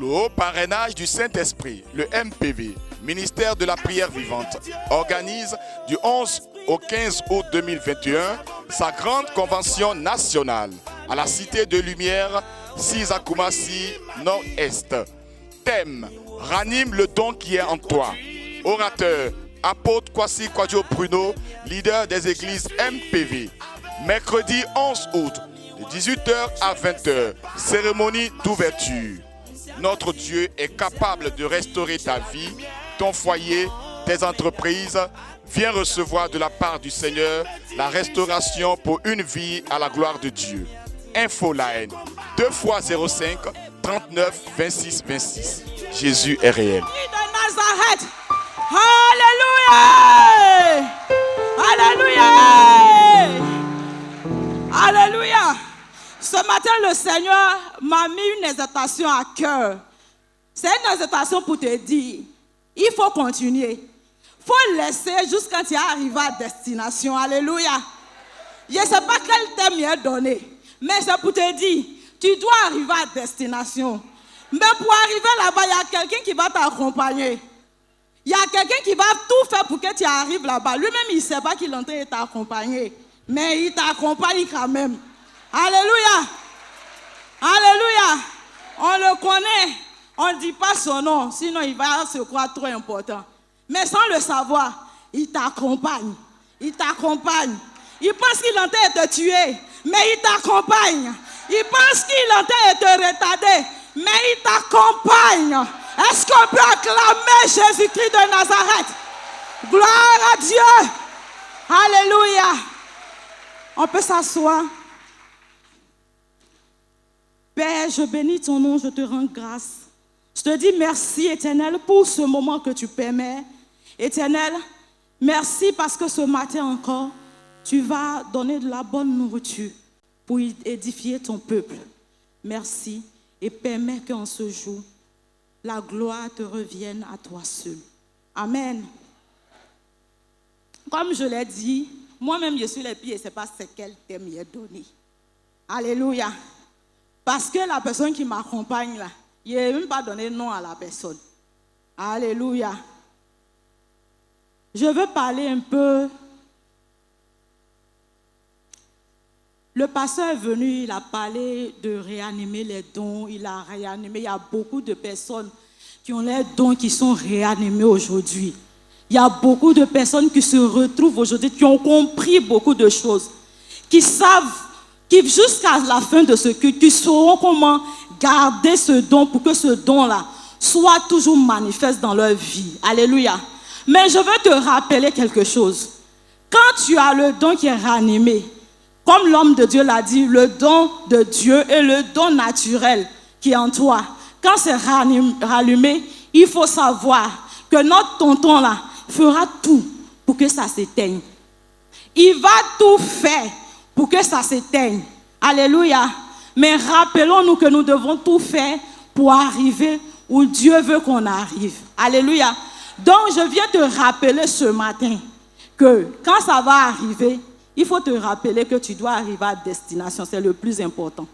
le haut parrainage du Saint-Esprit, le MPV, ministère de la prière vivante, organise du 11 au 15 août 2021 sa grande convention nationale à la Cité de Lumière, 6 à Koumassi, Nord-Est. Thème: ranime le don qui est en toi. Orateur: apôtre Kwasi Kwadjo Bruno, leader des églises MPV. Mercredi 11 août, de 18h à 20h, cérémonie d'ouverture. Notre Dieu est capable de restaurer ta vie, ton foyer, tes entreprises. Viens recevoir de la part du Seigneur la restauration pour une vie à la gloire de Dieu. Infoline 2 x 05 39 26 26. Jésus est réel. Alléluia! Alléluia! Alléluia! Ce matin, le Seigneur m'a mis une exhortation à cœur. C'est une exhortation pour te dire, il faut continuer. Il faut laisser jusqu'à quand tu arrives à destination. Alléluia! Je ne sais pas quel thème il est donné, mais c'est pour te dire, tu dois arriver à destination. Mais pour arriver là-bas, il y a quelqu'un qui va t'accompagner. Il y a quelqu'un qui va tout faire pour que tu arrives là-bas. Lui-même, il ne sait pas qu'il est en train de t'accompagner. Mais il t'accompagne quand même. Alléluia. Alléluia. On le connaît. On ne dit pas son nom. Sinon, il va se croire trop important. Mais sans le savoir, il t'accompagne. Il t'accompagne. Il pense qu'il est en train de te tuer. Mais il t'accompagne. Il pense qu'il est en train de te retarder. Mais il t'accompagne. Est-ce qu'on peut acclamer Jésus-Christ de Nazareth? Gloire à Dieu. Alléluia. On peut s'asseoir. Père, je bénis ton nom, je te rends grâce. Je te dis merci, Éternel, pour ce moment que tu permets. Éternel, merci parce que ce matin encore, tu vas donner de la bonne nourriture pour édifier ton peuple. Merci et permets qu'en ce jour, la gloire te revienne à toi seul. Amen. Comme je l'ai dit, moi-même je suis les pieds et je ne sais pas quel thème il est donné. Alléluia. Parce que la personne qui m'accompagne là, il n'a même pas donné nom à la personne. Alléluia. Je veux parler un peu. Le pasteur est venu, il a parlé de réanimer les dons, il a réanimé. Il y a beaucoup de personnes qui ont les dons qui sont réanimés aujourd'hui. Il y a beaucoup de personnes qui se retrouvent aujourd'hui, qui ont compris beaucoup de choses, qui savent, qui jusqu'à la fin de ce culte, qui sauront comment garder ce don pour que ce don-là soit toujours manifeste dans leur vie. Alléluia. Mais je veux te rappeler quelque chose. Quand tu as le don qui est réanimé, comme l'homme de Dieu l'a dit, le don de Dieu et le don naturel qui est en toi. Quand c'est rallumé, il faut savoir que notre tonton là fera tout pour que ça s'éteigne. Il va tout faire pour que ça s'éteigne. Alléluia. Mais rappelons-nous que nous devons tout faire pour arriver où Dieu veut qu'on arrive. Alléluia. Donc je viens te rappeler ce matin que quand ça va arriver, il faut te rappeler que tu dois arriver à destination. C'est le plus important.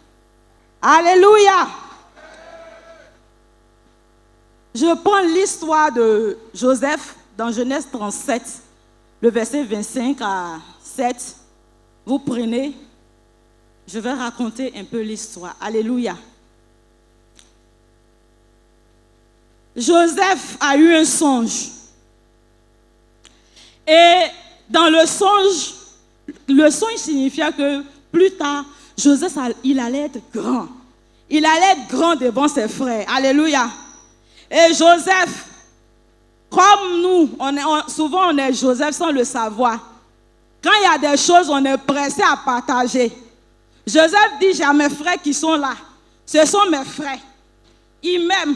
Alléluia. Je prends l'histoire de Joseph dans Genèse 37, le verset 25 à 7. Vous prenez, je vais raconter un peu l'histoire. Alléluia. Joseph a eu un songe. Et dans le songe signifiait que plus tard, Joseph, il allait être grand. Il allait être grand devant ses frères. Alléluia. Et Joseph, comme nous, souvent on est Joseph sans le savoir. Quand il y a des choses, on est pressé à partager. Joseph dit, j'ai mes frères qui sont là. Ce sont mes frères. Ils m'aiment.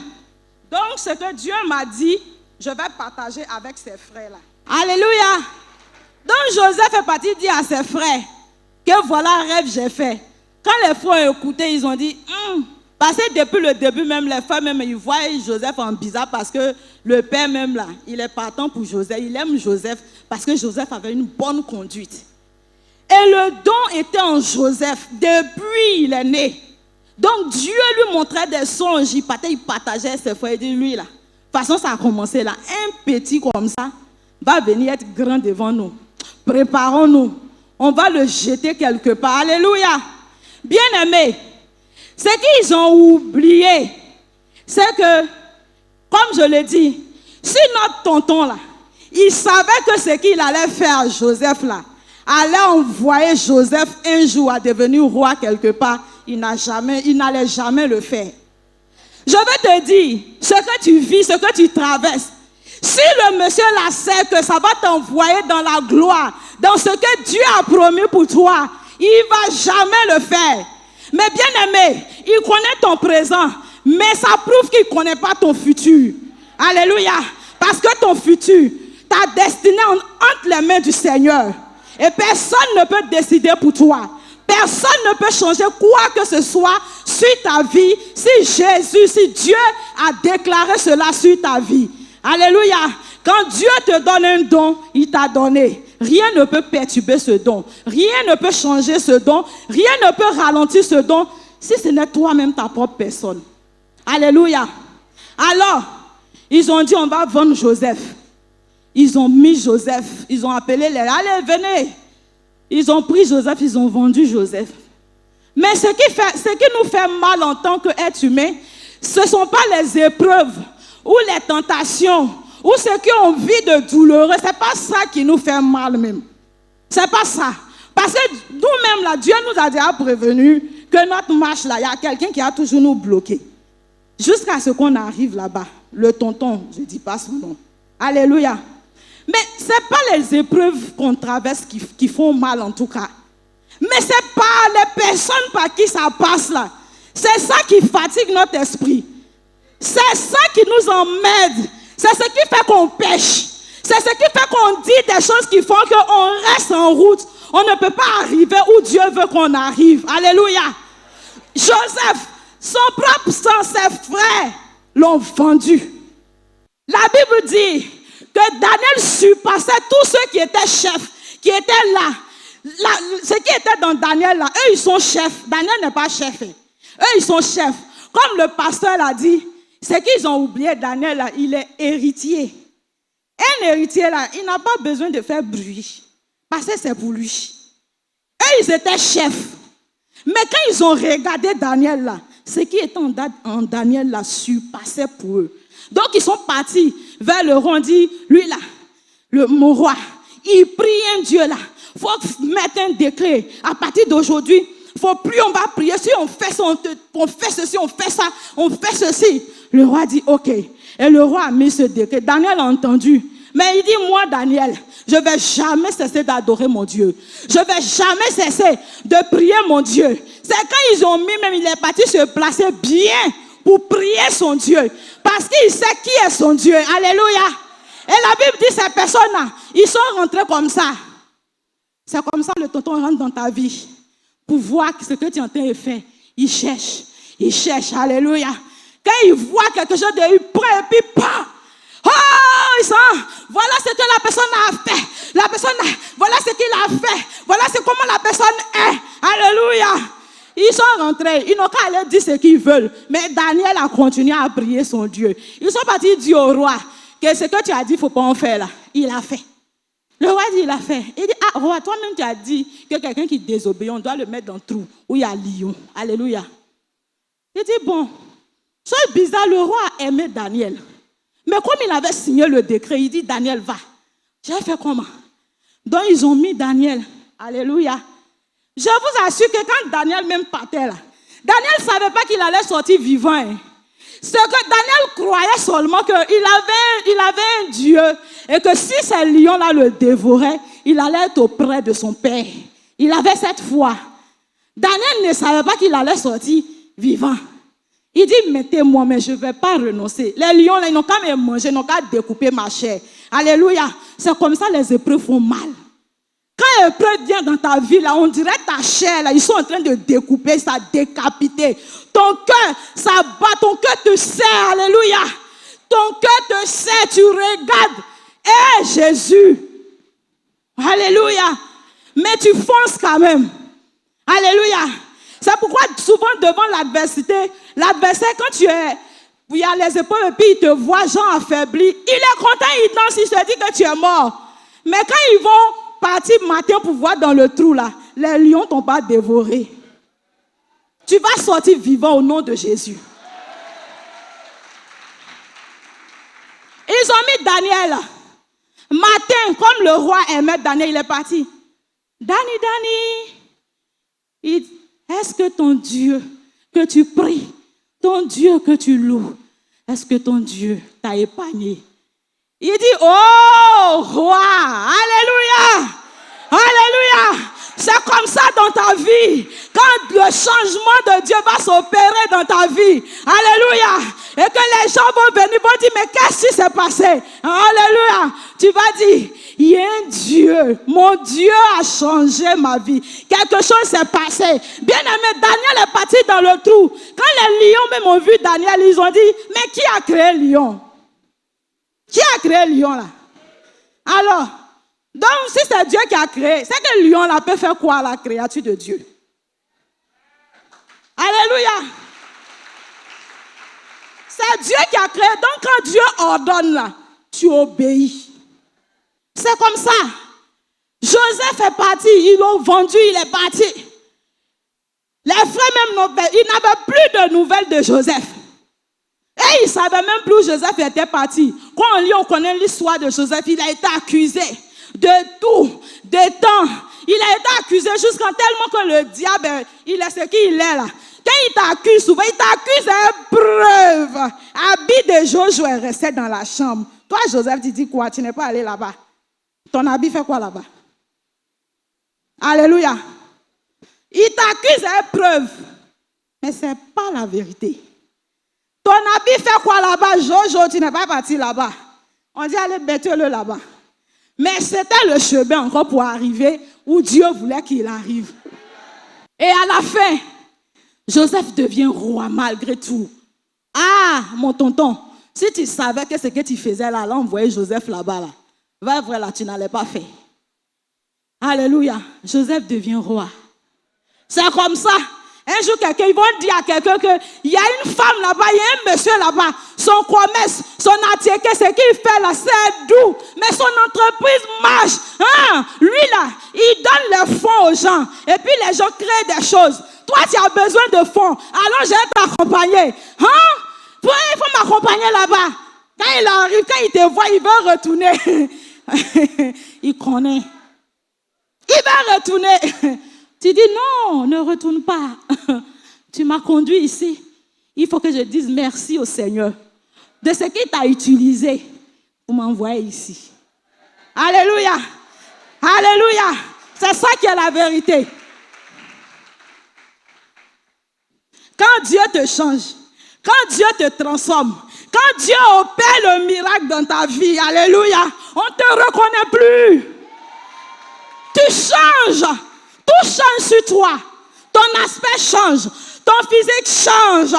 Donc, ce que Dieu m'a dit, je vais partager avec ses frères-là. Alléluia. Donc, Joseph est parti dire à ses frères que voilà un rêve que j'ai fait. Quand les frères ont écouté, ils ont dit, parce que depuis le début, même les frères, même, ils voient Joseph en bizarre parce que le père même là, il est partant pour Joseph. Il aime Joseph parce que Joseph avait une bonne conduite. Et le don était en Joseph depuis il est né. Donc Dieu lui montrait des songes, il partageait ses frères. Il dit, lui là, de toute façon ça a commencé là. Un petit comme ça va venir être grand devant nous. Préparons-nous. On va le jeter quelque part. Alléluia. Bien-aimés, ce qu'ils ont oublié, c'est que, comme je l'ai dit, si notre tonton là, il savait que ce qu'il allait faire à Joseph là, allait envoyer Joseph un jour à devenir roi quelque part, il n'allait jamais le faire. Je vais te dire, ce que tu vis, ce que tu traverses, si le monsieur là sait que ça va t'envoyer dans la gloire, dans ce que Dieu a promis pour toi, il ne va jamais le faire. Mais bien aimé, il connaît ton présent, mais ça prouve qu'il ne connaît pas ton futur. Alléluia. Parce que ton futur, ta destinée entre les mains du Seigneur. Et personne ne peut décider pour toi. Personne ne peut changer quoi que ce soit sur ta vie si Jésus, si Dieu a déclaré cela sur ta vie. Alléluia. Quand Dieu te donne un don, il t'a donné. Rien ne peut perturber ce don. Rien ne peut changer ce don. Rien ne peut ralentir ce don si ce n'est toi-même ta propre personne. Alléluia. Alors, ils ont dit on va vendre Joseph. Ils ont mis Joseph. Ils ont appelé les... Allez, venez. Ils ont pris Joseph, ils ont vendu Joseph. Mais ce qui nous fait mal en tant qu'être humain, ce ne sont pas les épreuves ou les tentations ou ce qu'on vit de douloureux. Ce n'est pas ça qui nous fait mal même. Ce n'est pas ça. Parce que nous-mêmes, là, Dieu nous a déjà prévenu que notre marche, là, il y a quelqu'un qui a toujours nous bloqué. Jusqu'à ce qu'on arrive là-bas. Le tonton, je ne dis pas son nom. Alléluia. Mais ce n'est pas les épreuves qu'on traverse qui font mal en tout cas. Mais ce n'est pas les personnes par qui ça passe là. C'est ça qui fatigue notre esprit. C'est ça qui nous emmène. C'est ce qui fait qu'on pêche. C'est ce qui fait qu'on dit des choses qui font qu'on reste en route. On ne peut pas arriver où Dieu veut qu'on arrive. Alléluia. Joseph, son propre sang, ses frères l'ont vendu. La Bible dit que Daniel surpassait tous ceux qui étaient chefs, qui étaient là. Ceux qui étaient dans Daniel là, eux ils sont chefs. Daniel n'est pas chef. Eux ils sont chefs. Comme le pasteur l'a dit, c'est qu'ils ont oublié Daniel là, il est héritier. Un héritier là, il n'a pas besoin de faire bruit. Parce que c'est pour lui. Eux ils étaient chefs. Mais quand ils ont regardé Daniel là, ce qui était en Daniel là surpassait pour eux. Donc ils sont partis vers le roi, on dit, lui là, mon roi, il prie un Dieu là. Il faut mettre un décret. À partir d'aujourd'hui, il faut plus on va prier. Si on fait ça, on fait ceci, on fait ça, on fait ceci. Le roi dit ok. Et le roi a mis ce décret. Daniel a entendu. Mais il dit, moi Daniel, je ne vais jamais cesser d'adorer mon Dieu. Je ne vais jamais cesser de prier mon Dieu. C'est quand ils ont mis, même il est parti se placer bien pour prier son Dieu. Parce qu'il sait qui est son Dieu. Alléluia. Et la Bible dit, ces personnes-là, ils sont rentrés comme ça. C'est comme ça le tonton rentre dans ta vie. Pour voir ce que tu es en train de faire. Il cherche. Il cherche. Alléluia. Quand il voit quelque chose de lui près, et puis pas. Oh, il sent. Voilà ce que la personne a fait. La personne, voilà ce qu'il a fait. Voilà comment la personne est. Alléluia. Ils sont rentrés. Ils n'ont qu'à aller dire ce qu'ils veulent. Mais Daniel a continué à prier son Dieu. Ils sont partis dire au roi que ce que tu as dit, il ne faut pas en faire là. Il a fait. Le roi dit, il a fait. Il dit, ah roi, toi-même tu as dit que quelqu'un qui désobéit, on doit le mettre dans le trou où il y a lion. Alléluia. Il dit, bon, c'est bizarre, le roi a aimé Daniel. Mais comme il avait signé le décret, il dit, Daniel, va. J'ai fait comment? Donc ils ont mis Daniel. Alléluia. Je vous assure que quand Daniel même partait là, Daniel ne savait pas qu'il allait sortir vivant. Hein. C'est que Daniel croyait seulement qu'il avait un Dieu et que si ces lions-là le dévoraient, il allait être auprès de son père. Il avait cette foi. Daniel ne savait pas qu'il allait sortir vivant. Il dit, mettez-moi, mais je ne vais pas renoncer. Les lions, là, ils n'ont qu'à me manger, ils n'ont qu'à découper ma chair. Alléluia. C'est comme ça les épreuves font mal. Quand l'épreuve vient dans ta vie, là, on dirait ta chair, là, ils sont en train de découper, ça décapiter. Ton cœur, ça bat, ton cœur te serre, alléluia. Ton cœur te serre, tu regardes. Eh, Jésus. Alléluia. Mais tu fonces quand même. Alléluia. C'est pourquoi souvent devant l'adversité, l'adversaire, quand il y a les épreuves et puis il te voit, genre affaibli, il est content, il danse, il se dit que tu es mort. Mais quand ils vont partir matin pour voir dans le trou là, les lions t'ont pas dévoré. Tu vas sortir vivant au nom de Jésus. Ils ont mis Daniel. Matin, comme le roi aimait Daniel, il est parti. Dani, est-ce que ton Dieu que tu pries, ton Dieu que tu loues, est-ce que ton Dieu t'a épargné? Il dit, oh roi, alléluia, alléluia. C'est comme ça dans ta vie. Quand le changement de Dieu va s'opérer dans ta vie. Alléluia. Et que les gens vont venir, vont dire, mais qu'est-ce qui s'est passé? Alléluia. Tu vas dire, il y a un Dieu. Mon Dieu a changé ma vie. Quelque chose s'est passé. Bien aimé, Daniel est parti dans le trou. Quand les lions même ont vu Daniel, ils ont dit, mais qui a créé le lion? Qui a créé le lion là? Alors, donc, si c'est Dieu qui a créé, c'est que le lion là peut faire quoi à la créature de Dieu? Alléluia. C'est Dieu qui a créé. Donc, quand Dieu ordonne là, tu obéis. C'est comme ça. Joseph est parti. Ils l'ont vendu, il est parti. Les frères même, ils n'avaient plus de nouvelles de Joseph. Et ils ne savaient même plus où Joseph était parti. Quand on lit, on connaît l'histoire de Joseph. Il a été accusé de tout, de temps. Il a été accusé jusqu'à tellement que le diable, il est ce qu'il est là. Quand il t'accuse souvent, il t'accuse à preuve. Habit de Josué est resté dans la chambre. Toi, Joseph, tu dis quoi? Tu n'es pas allé là-bas. Ton habit fait quoi là-bas? Alléluia. Il t'accuse à preuve. Mais ce n'est pas la vérité. Ton habit fait quoi là-bas? Jojo, tu n'es pas parti là-bas. On dit allez, bête-le là-bas. Mais c'était le chemin encore pour arriver où Dieu voulait qu'il arrive. Et à la fin, Joseph devient roi malgré tout. Ah, mon tonton, si tu savais que ce que tu faisais là, envoyer Joseph là-bas, là, va vrai là, tu n'allais pas faire. Alléluia, Joseph devient roi. C'est comme ça. Un jour, ils vont dire à quelqu'un qu'il y a une femme là-bas, il y a un monsieur là-bas, son commerce, son atelier, ce qu'il fait là, c'est doux, mais son entreprise marche. Hein? Lui là, il donne les fonds aux gens, et puis les gens créent des choses. Toi, tu as besoin de fonds, alors je vais t'accompagner. Hein? Il faut m'accompagner là-bas. Quand il arrive, quand il te voit, il veut retourner. Il connaît. Il va retourner. Tu dis non, ne retourne pas. Tu m'as conduit ici. Il faut que je dise merci au Seigneur de ce qu'il t'a utilisé pour m'envoyer ici. Alléluia. Alléluia. C'est ça qui est la vérité. Quand Dieu te change, quand Dieu te transforme, quand Dieu opère le miracle dans ta vie, alléluia, on ne te reconnaît plus. Tu changes. Tout change sur toi. Ton aspect change. Ton physique change.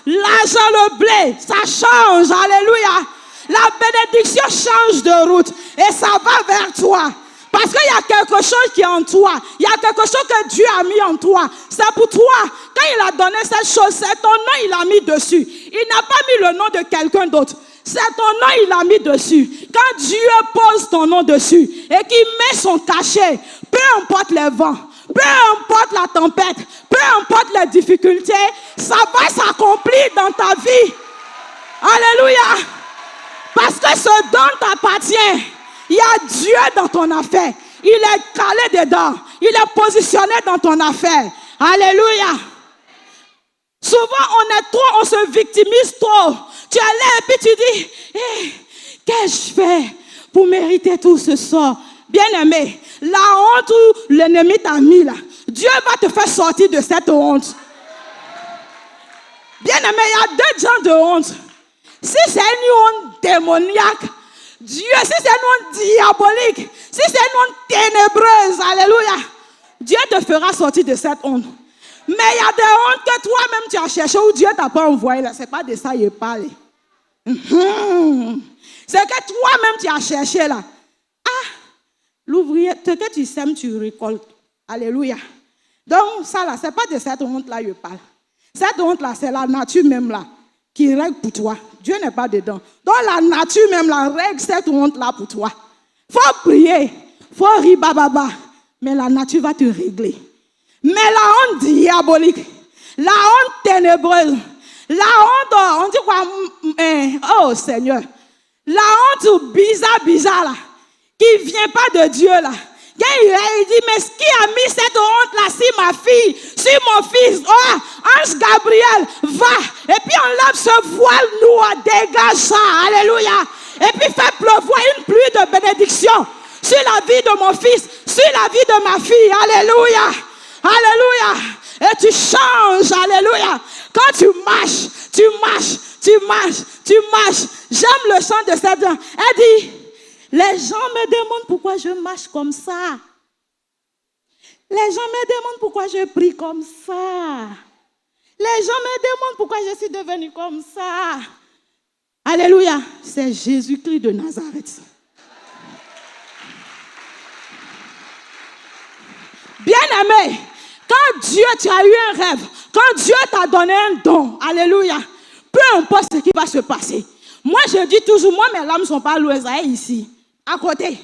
L'argent, le blé, ça change. Alléluia. La bénédiction change de route. Et ça va vers toi. Parce qu'il y a quelque chose qui est en toi. Il y a quelque chose que Dieu a mis en toi. C'est pour toi. Quand il a donné cette chose, c'est ton nom, il a mis dessus. Il n'a pas mis le nom de quelqu'un d'autre. C'est ton nom, il a mis dessus. Quand Dieu pose ton nom dessus et qu'il met son cachet, peu importe les vents, peu importe la tempête, peu importe les difficultés, ça va s'accomplir dans ta vie. Alléluia. Parce que ce don t'appartient. Il y a Dieu dans ton affaire. Il est calé dedans. Il est positionné dans ton affaire. Alléluia. Souvent, on se victimise trop. Tu es là et puis tu dis, hey, qu'est-ce que je fais pour mériter tout ce sort? Bien-aimé, la honte où l'ennemi t'a mis là, Dieu va te faire sortir de cette honte. Bien-aimé, il y a deux genres de honte. Si c'est une honte démoniaque, Dieu, si c'est une honte diabolique, si c'est une honte ténébreuse, alléluia, Dieu te fera sortir de cette honte. Mais il y a des hontes que toi-même tu as cherché où Dieu t'a pas envoyé là. C'est pas de ça il parle. C'est que toi-même tu as cherché là. Ah, l'ouvrier, ce que tu sèmes, tu récoltes. Alléluia. Donc, ça là, ce n'est pas de cette honte-là que je parle. Cette honte-là, c'est la nature même là qui règle pour toi. Dieu n'est pas dedans. Donc, la nature même là règle cette honte-là pour toi. Il faut prier, il faut rire, bababa, mais la nature va te régler. Mais la honte diabolique, la honte ténébreuse, la honte, on dit quoi? Oh Seigneur, la honte bizarre là, qui ne vient pas de Dieu là. Il dit, mais qui a mis cette honte-là sur ma fille, sur mon fils? Oh, Ange Gabriel, va. Et puis enlève ce voile noir, dégage ça. Alléluia. Et puis fais pleuvoir une pluie de bénédiction sur la vie de mon fils, sur la vie de ma fille. Alléluia. Alléluia. Et tu changes. Alléluia. Quand tu marches. J'aime le chant de cette dame. Elle dit, les gens me demandent pourquoi je marche comme ça. Les gens me demandent pourquoi je prie comme ça. Les gens me demandent pourquoi je suis devenue comme ça. Alléluia. C'est Jésus-Christ de Nazareth. Bien-aimé, quand Dieu, tu as eu un rêve, quand Dieu t'a donné un don, alléluia, peu importe ce qui va se passer. Moi, je dis toujours, moi, mes larmes ne sont pas loin, ça est ici, à côté.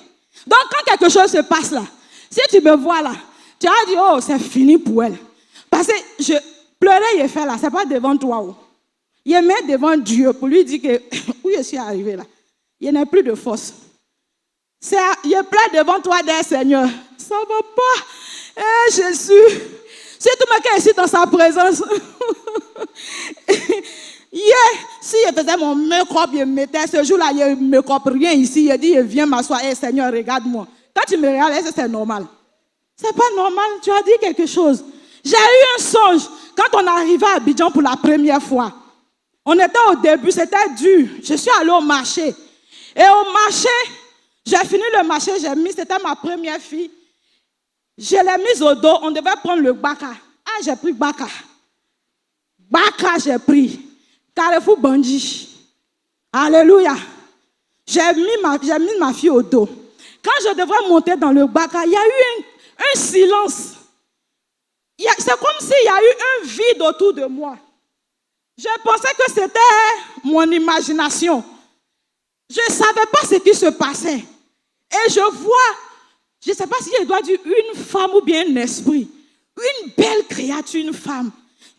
Donc, quand quelque chose se passe là, si tu me vois là, tu vas dire, oh, c'est fini pour elle. Parce que je pleurais, il fait là, ce n'est pas devant toi. Oh. Il met devant Dieu pour lui dire que, où je suis arrivé là, il n'y a plus de force. Je pleure devant toi, Seigneur, ça ne va pas. Eh, Jésus, si tu me cas ici dans sa présence, si je faisais mon make-up, je mettais ce jour-là, il ne me make-up rien ici. Il dit, viens m'asseoir, hey, Seigneur, regarde-moi. Quand tu me regardes, c'est normal. C'est pas normal, tu as dit quelque chose. J'ai eu un songe quand on arrivait à Abidjan pour la première fois. On était au début, c'était dur. Je suis allée au marché. Et au marché, j'ai fini le marché, c'était ma première fille. Je l'ai mise au dos, on devait prendre le baka. Ah, j'ai pris baka. Baka, j'ai pris. Carrefour Bandit. Alléluia. J'ai mis ma fille au dos. Quand je devrais monter dans le baka, il y a eu un silence. C'est comme s'il y a eu un vide autour de moi. Je pensais que c'était mon imagination. Je ne savais pas ce qui se passait. Et je vois, je ne sais pas si je dois dire une femme ou bien un esprit. Une belle créature, une femme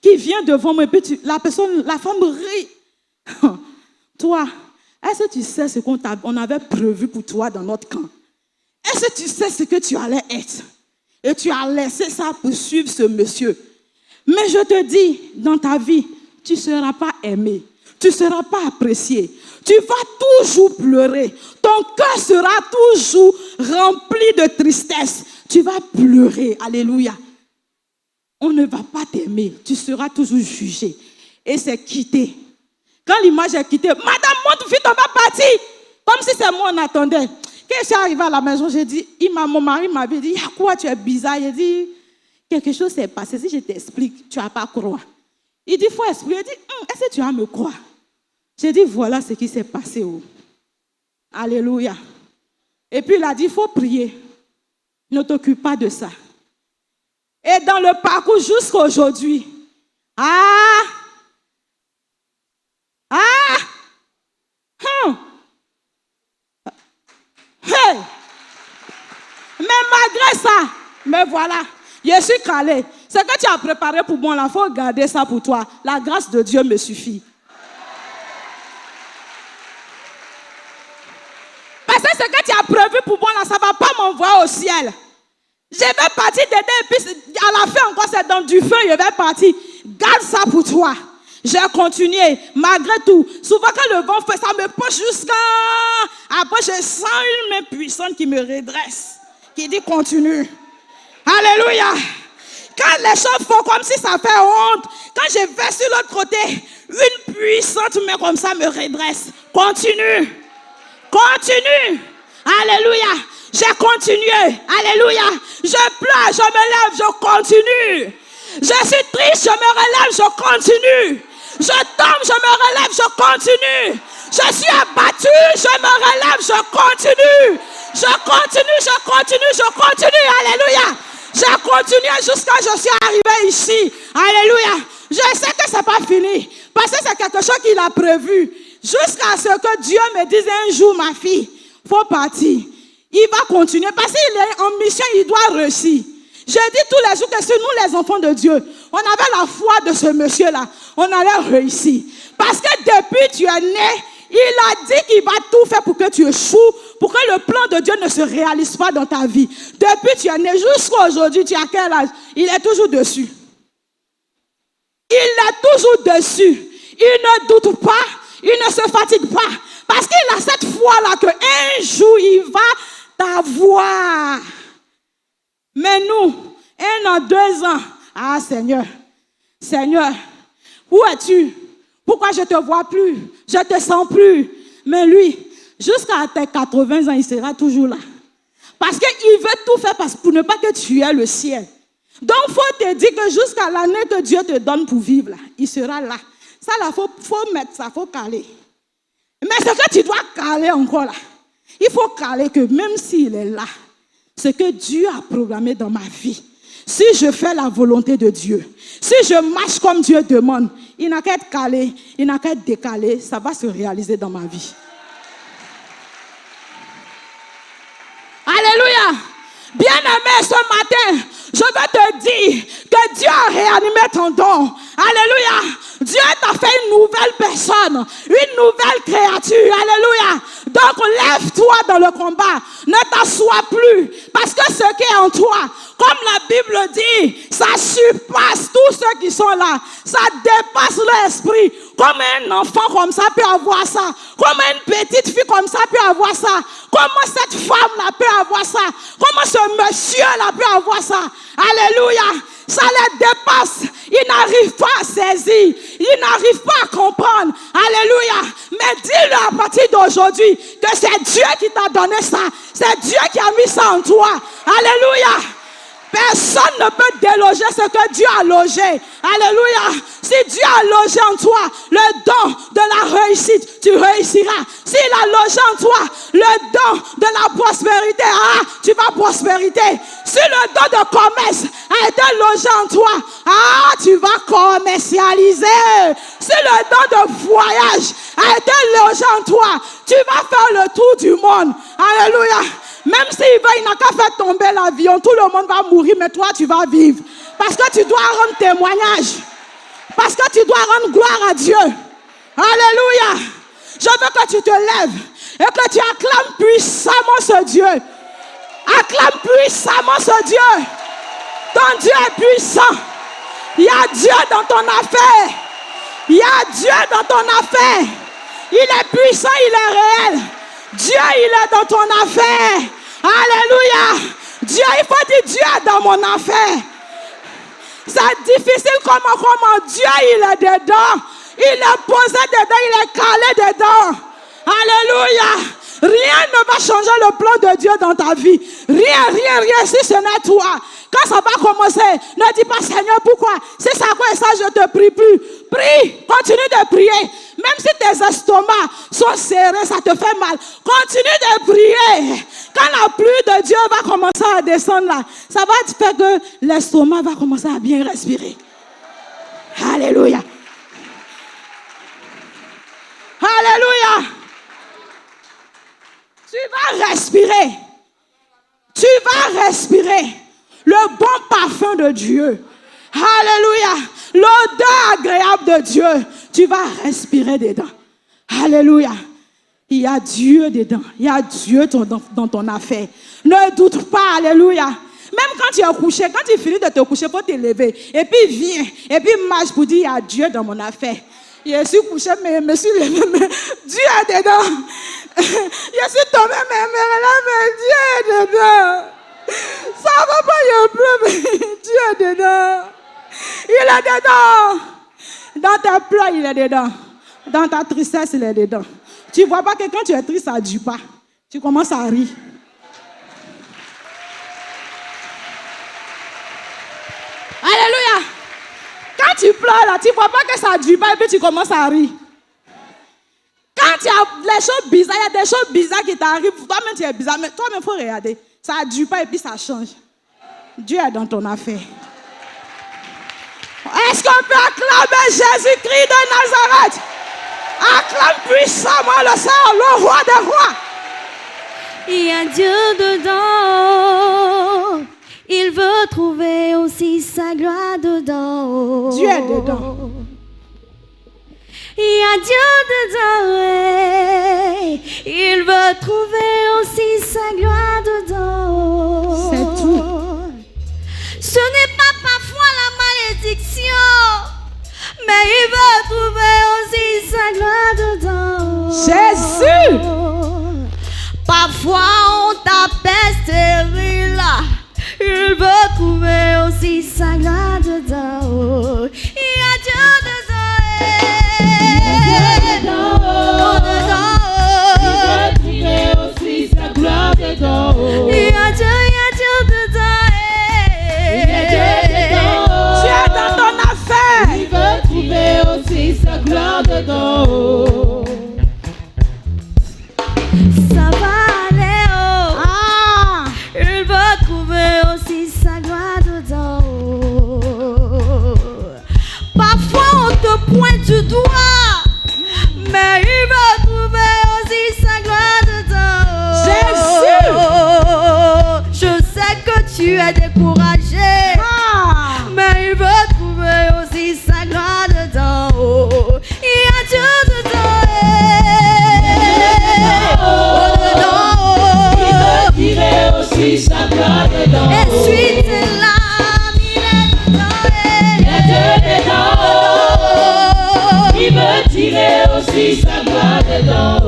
qui vient devant moi. Et puis la femme rit. Toi, est-ce que tu sais ce qu'on avait prévu pour toi dans notre camp? Est-ce que tu sais ce que tu allais être? Et tu as laissé ça pour suivre ce monsieur. Mais je te dis, dans ta vie, tu ne seras pas aimé. Tu ne seras pas apprécié. Tu vas toujours pleurer. Ton cœur sera toujours rempli de tristesse. Tu vas pleurer. Alléluia. On ne va pas t'aimer. Tu seras toujours jugé. Et c'est quitté. Quand l'image est quittée, madame, monte vite, on va partir. Comme si c'est moi, on attendait. Quand je suis arrivée à la maison, j'ai dit, mon mari m'avait dit, quoi, tu es bizarre. Il dit, quelque chose s'est passé. Si je t'explique, tu ne vas pas croire. Il dit, il faut expliquer. Il dit, est-ce que tu vas me croire? J'ai dit, voilà ce qui s'est passé. Oh. Alléluia. Et puis il a dit, il faut prier. Ne t'occupe pas de ça. Et dans le parcours jusqu'à aujourd'hui, hey. Mais malgré ça, mais voilà, je suis calé. Ce que tu as préparé pour moi, il faut garder ça pour toi. La grâce de Dieu me suffit. Parce que ce que tu as prévu pour moi, ça ne va pas m'envoyer au ciel. Je vais partir d'aider et puis à la fin encore, c'est dans du feu, je vais partir. Garde ça pour toi. J'ai continué, malgré tout. Souvent quand le vent fait, ça me pousse jusqu'à... Après, je sens une main puissante qui me redresse, qui dit continue. Alléluia. Quand les choses font comme si ça fait honte, quand je vais sur l'autre côté, une puissante main comme ça me redresse. Continue. Continue. Alléluia. J'ai continué. Alléluia. Je pleure, je me lève, je continue. Je suis triste, je me relève, je continue. Je tombe, je me relève, je continue. Je suis abattu, je me relève, je continue. Je continue, je continue, je continue. Alléluia. Je continué jusqu'à ce que je suis arrivé ici. Alléluia. Je sais que ce n'est pas fini. Parce que c'est quelque chose qu'il a prévu. Jusqu'à ce que Dieu me dise un jour, ma fille, il faut partir. Il va continuer. Parce qu'il est en mission, il doit réussir. Je dis tous les jours que c'est nous les enfants de Dieu. On avait la foi de ce monsieur-là. On allait réussir. Parce que depuis que tu es né, il a dit qu'il va tout faire pour que tu échoues, pour que le plan de Dieu ne se réalise pas dans ta vie. Depuis que tu es né jusqu'à aujourd'hui, tu as quel âge? Il est toujours dessus. Il est toujours dessus. Il ne doute pas, il ne se fatigue pas. Parce qu'il a cette foi-là qu'un jour, il va t'avoir. Mais nous, 1 an, 2 ans, ah Seigneur, Seigneur, où es-tu? Pourquoi je ne te vois plus? Je ne te sens plus. Mais lui, jusqu'à tes 80 ans, il sera toujours là. Parce qu'il veut tout faire pour ne pas que tu aies le ciel. Donc, il faut te dire que jusqu'à l'année que Dieu te donne pour vivre, là, il sera là. Ça, il faut mettre ça, il faut caler. Mais ce que tu dois caler encore là, il faut caler que même s'il est là, ce que Dieu a programmé dans ma vie, si je fais la volonté de Dieu, si je marche comme Dieu demande, il n'a qu'à être calé, il n'a qu'à être décalé, ça va se réaliser dans ma vie. Alléluia. Bien-aimé, ce matin, je veux te dire que Dieu a réanimé ton don. Alléluia. Dieu t'a fait une nouvelle personne, une nouvelle créature. Alléluia. Donc lève-toi dans le combat. Ne t'assois plus. Parce que ce qui est en toi, comme la Bible dit, ça surpasse tous ceux qui sont là. Ça dépasse l'esprit. Comme un enfant comme ça peut avoir ça. Comme une petite fille comme ça peut avoir ça. Comment cette femme-là peut avoir ça. Comment ce monsieur-là peut avoir ça. Alléluia. Ça les dépasse. Ils n'arrivent pas à saisir. Ils n'arrivent pas à comprendre. Alléluia. Mais dis-le à partir d'aujourd'hui que c'est Dieu qui t'a donné ça. C'est Dieu qui a mis ça en toi. Alléluia. Personne ne peut déloger ce que Dieu a logé. Alléluia. Si Dieu a logé en toi le don de la réussite, tu réussiras. S'il a logé en toi le don de la prospérité, tu vas prospérité. Si le don de commerce a été logé en toi, tu vas commercialiser. Si le don de voyage a été logé en toi, tu vas faire le tour du monde. Alléluia. Même il n'a qu'à faire tomber l'avion, tout le monde va mourir, mais toi, tu vas vivre. Parce que tu dois rendre témoignage. Parce que tu dois rendre gloire à Dieu. Alléluia. Je veux que tu te lèves et que tu acclames puissamment ce Dieu. Acclame puissamment ce Dieu. Ton Dieu est puissant. Il y a Dieu dans ton affaire. Il y a Dieu dans ton affaire. Il est puissant, il est réel. Dieu, il est dans ton affaire. Alléluia. Dieu, il faut dire Dieu est dans mon affaire. C'est difficile comment Dieu, il est dedans. Il est posé dedans, il est calé dedans. Alléluia. Rien ne va changer le plan de Dieu dans ta vie. Rien, si ce n'est toi. Quand ça va commencer, ne dis pas Seigneur, pourquoi? C'est ça quoi et ça, je te prie plus. Prie, continue de prier. Même si tes estomacs sont serrés, ça te fait mal. Continue de prier. Quand la pluie de Dieu va commencer à descendre là, ça va te faire que l'estomac va commencer à bien respirer. Alléluia. Alléluia. Tu vas respirer. Tu vas respirer le bon parfum de Dieu. Alléluia. L'odeur agréable de Dieu. Tu vas respirer dedans. Alléluia. Il y a Dieu dedans. Il y a Dieu dans ton affaire. Ne doute pas. Alléluia. Même quand tu es couché, quand tu finis de te coucher, il faut te lever. Et puis viens. Et puis marche pour dire il y a Dieu dans mon affaire. Je suis couché, mais je me suis levé, mais Dieu est dedans. Je suis tombé, mais Dieu est dedans. Ça va pas, il pleut, mais Dieu est dedans. Il est dedans. Dans tes pleurs, il est dedans. Dans ta tristesse, il est dedans. Tu ne vois pas que quand tu es triste, ça ne dure pas. Tu commences à rire. Alléluia. Quand tu pleures, là, tu ne vois pas que ça ne dure pas et puis tu commences à rire. Quand il y a les choses bizarres, il y a des choses bizarres qui t'arrivent. Toi-même, tu es bizarre, mais toi-même, il faut regarder. Ça ne dure pas et puis ça change. Dieu est dans ton affaire. Est-ce qu'on peut acclamer Jésus-Christ de Nazareth? Acclame puissamment le Seigneur, le roi des rois. Il y a Dieu dedans. Il veut trouver aussi sa gloire dedans. Dieu est dedans. Il y a Dieu dedans. Il veut trouver aussi sa gloire dedans. C'est tout. Ce n'est pas parfois la malédiction, mais il veut trouver aussi sa gloire dedans. Jésus! Parfois on t'appelle stérile, il veut trouver aussi sa gloire dedans. Il y a Dieu dedans. Il veut trouver aussi sa gloire dedans. Il y a Dieu dedans. Tu es dans ton affaire. Il veut trouver aussi sa gloire dedans. Ça va aller, oh. Ah! Il veut trouver aussi sa gloire dedans. Parfois on te pointe du doigt, mais il veut trouver aussi sa gloire dedans. Jésus! Je sais que tu es découragé, Ah! mais il veut trouver aussi sa gloire dedans. Il y a Dieu dedans. Il veut tirer aussi sa gloire dedans. Essuie tes larmes, il est dedans. Il y a Dieu dedans. Il veut tirer aussi sa gloire dedans.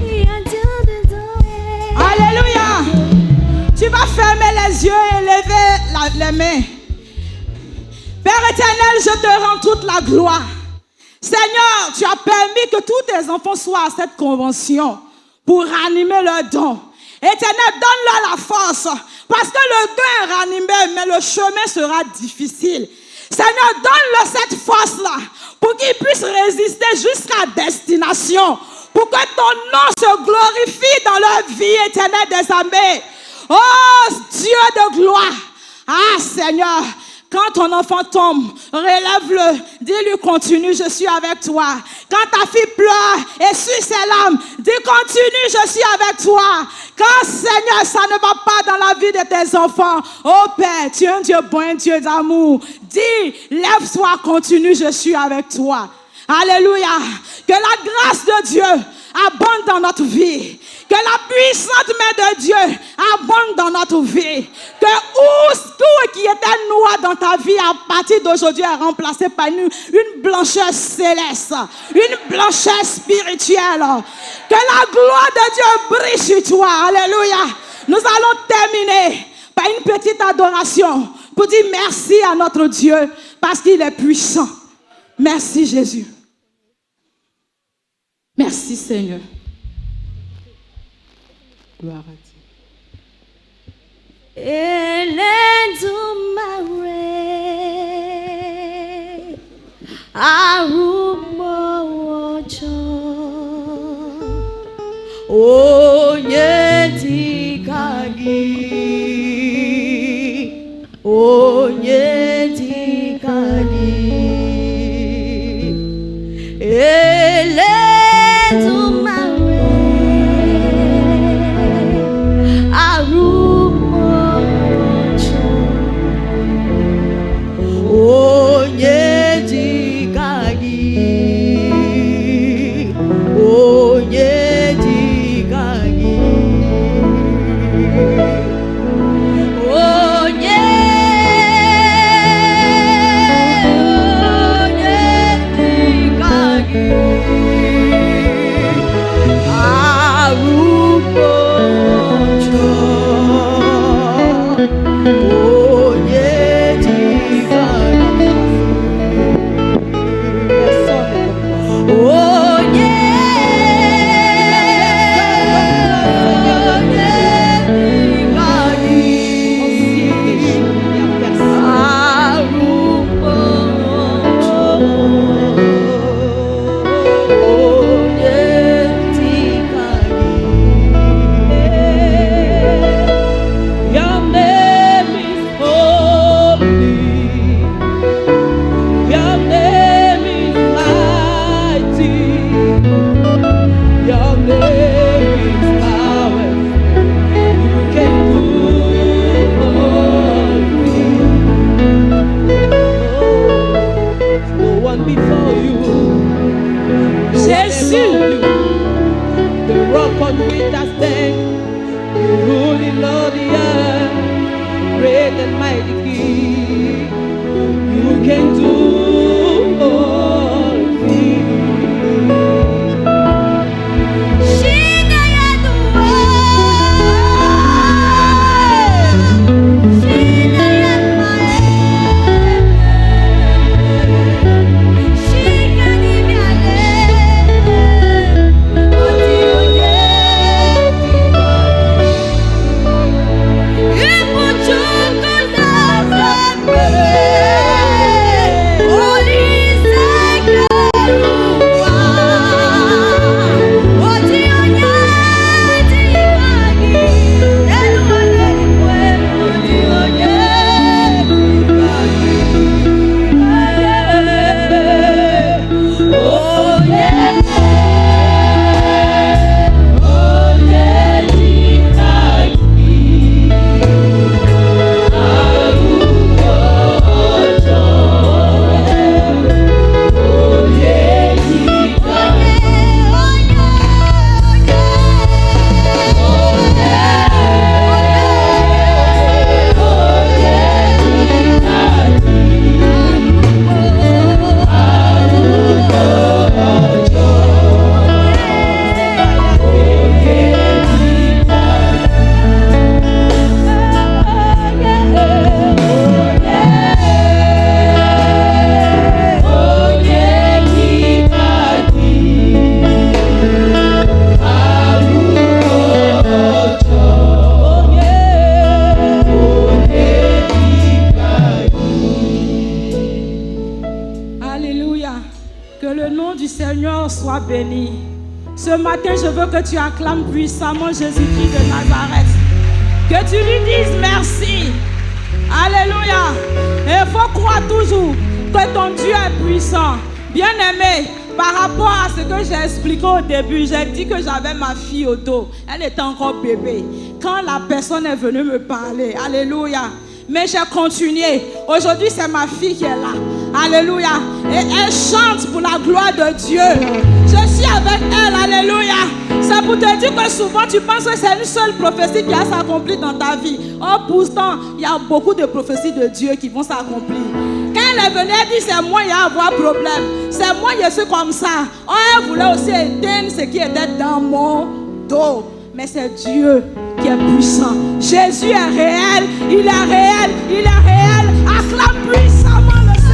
Il y a Dieu dedans. Alléluia! Tu vas fermer les yeux et lever les mains. Père éternel, je te rends toute la gloire. Seigneur, tu as permis que tous tes enfants soient à cette convention pour ranimer leurs dons. Éternel, donne-leur la force, parce que le don est ranimé, mais le chemin sera difficile. Seigneur, donne-leur cette force-là pour qu'ils puissent résister jusqu'à destination, pour que ton nom se glorifie dans leur vie éternelle des armées. Oh Dieu de gloire, ah Seigneur, quand ton enfant tombe, relève-le, dis-lui continue, je suis avec toi. Quand ta fille pleure, essuie ses larmes, dis continue, je suis avec toi. Quand Seigneur, ça ne va pas dans la vie de tes enfants, oh Père, tu es un Dieu bon, un Dieu d'amour. Dis, lève-toi, continue, je suis avec toi. Alléluia. Que la grâce de Dieu abonde dans notre vie. Que la puissante main de Dieu abonde dans notre vie. Que tout qui était noir dans ta vie à partir d'aujourd'hui est remplacé par une blancheur céleste, une blancheur spirituelle. Que la gloire de Dieu brille sur toi. Alléluia. Nous allons terminer par une petite adoration pour dire merci à notre Dieu parce qu'il est puissant. Merci Jésus. Merci Seigneur. Gloire à Dieu. Elendumare arumocho onyetikagi Elendumare arumocho onyetikagi King. You can do all things. Shina ya dua, Shina ya mae, Shika ni miale, Oti oye, Ipo chuko na zambe, Oli sekeruwa, Oti oye, Tikagi, Eluane nikwe, Oti oye, Alléluia. Que le nom du Seigneur soit béni. Ce matin, je veux que tu acclames puissamment Jésus-Christ de Nazareth. Que tu lui dises merci. Alléluia. Et il faut croire toujours que ton Dieu est puissant. Bien-aimé, par rapport à ce que j'ai expliqué au début, j'ai dit que j'avais ma fille au dos. Elle était encore bébé. Quand la personne est venue me parler, alléluia. Mais j'ai continué. Aujourd'hui, c'est ma fille qui est là. Alléluia. Et elle chante pour la gloire de Dieu. Je suis avec elle. Alléluia. C'est pour te dire que souvent tu penses que c'est une seule prophétie qui a s'accomplir dans ta vie. Oh, pourtant, il y a beaucoup de prophéties de Dieu qui vont s'accomplir. Quand elle est venue, elle dit c'est moi, il y a avoir problème. C'est moi, je suis comme ça. Oh, elle voulait aussi éteindre ce qui était dans mon dos. Mais c'est Dieu qui est puissant. Jésus est réel, il est réel, il est réel. Acclame puissamment le Seigneur.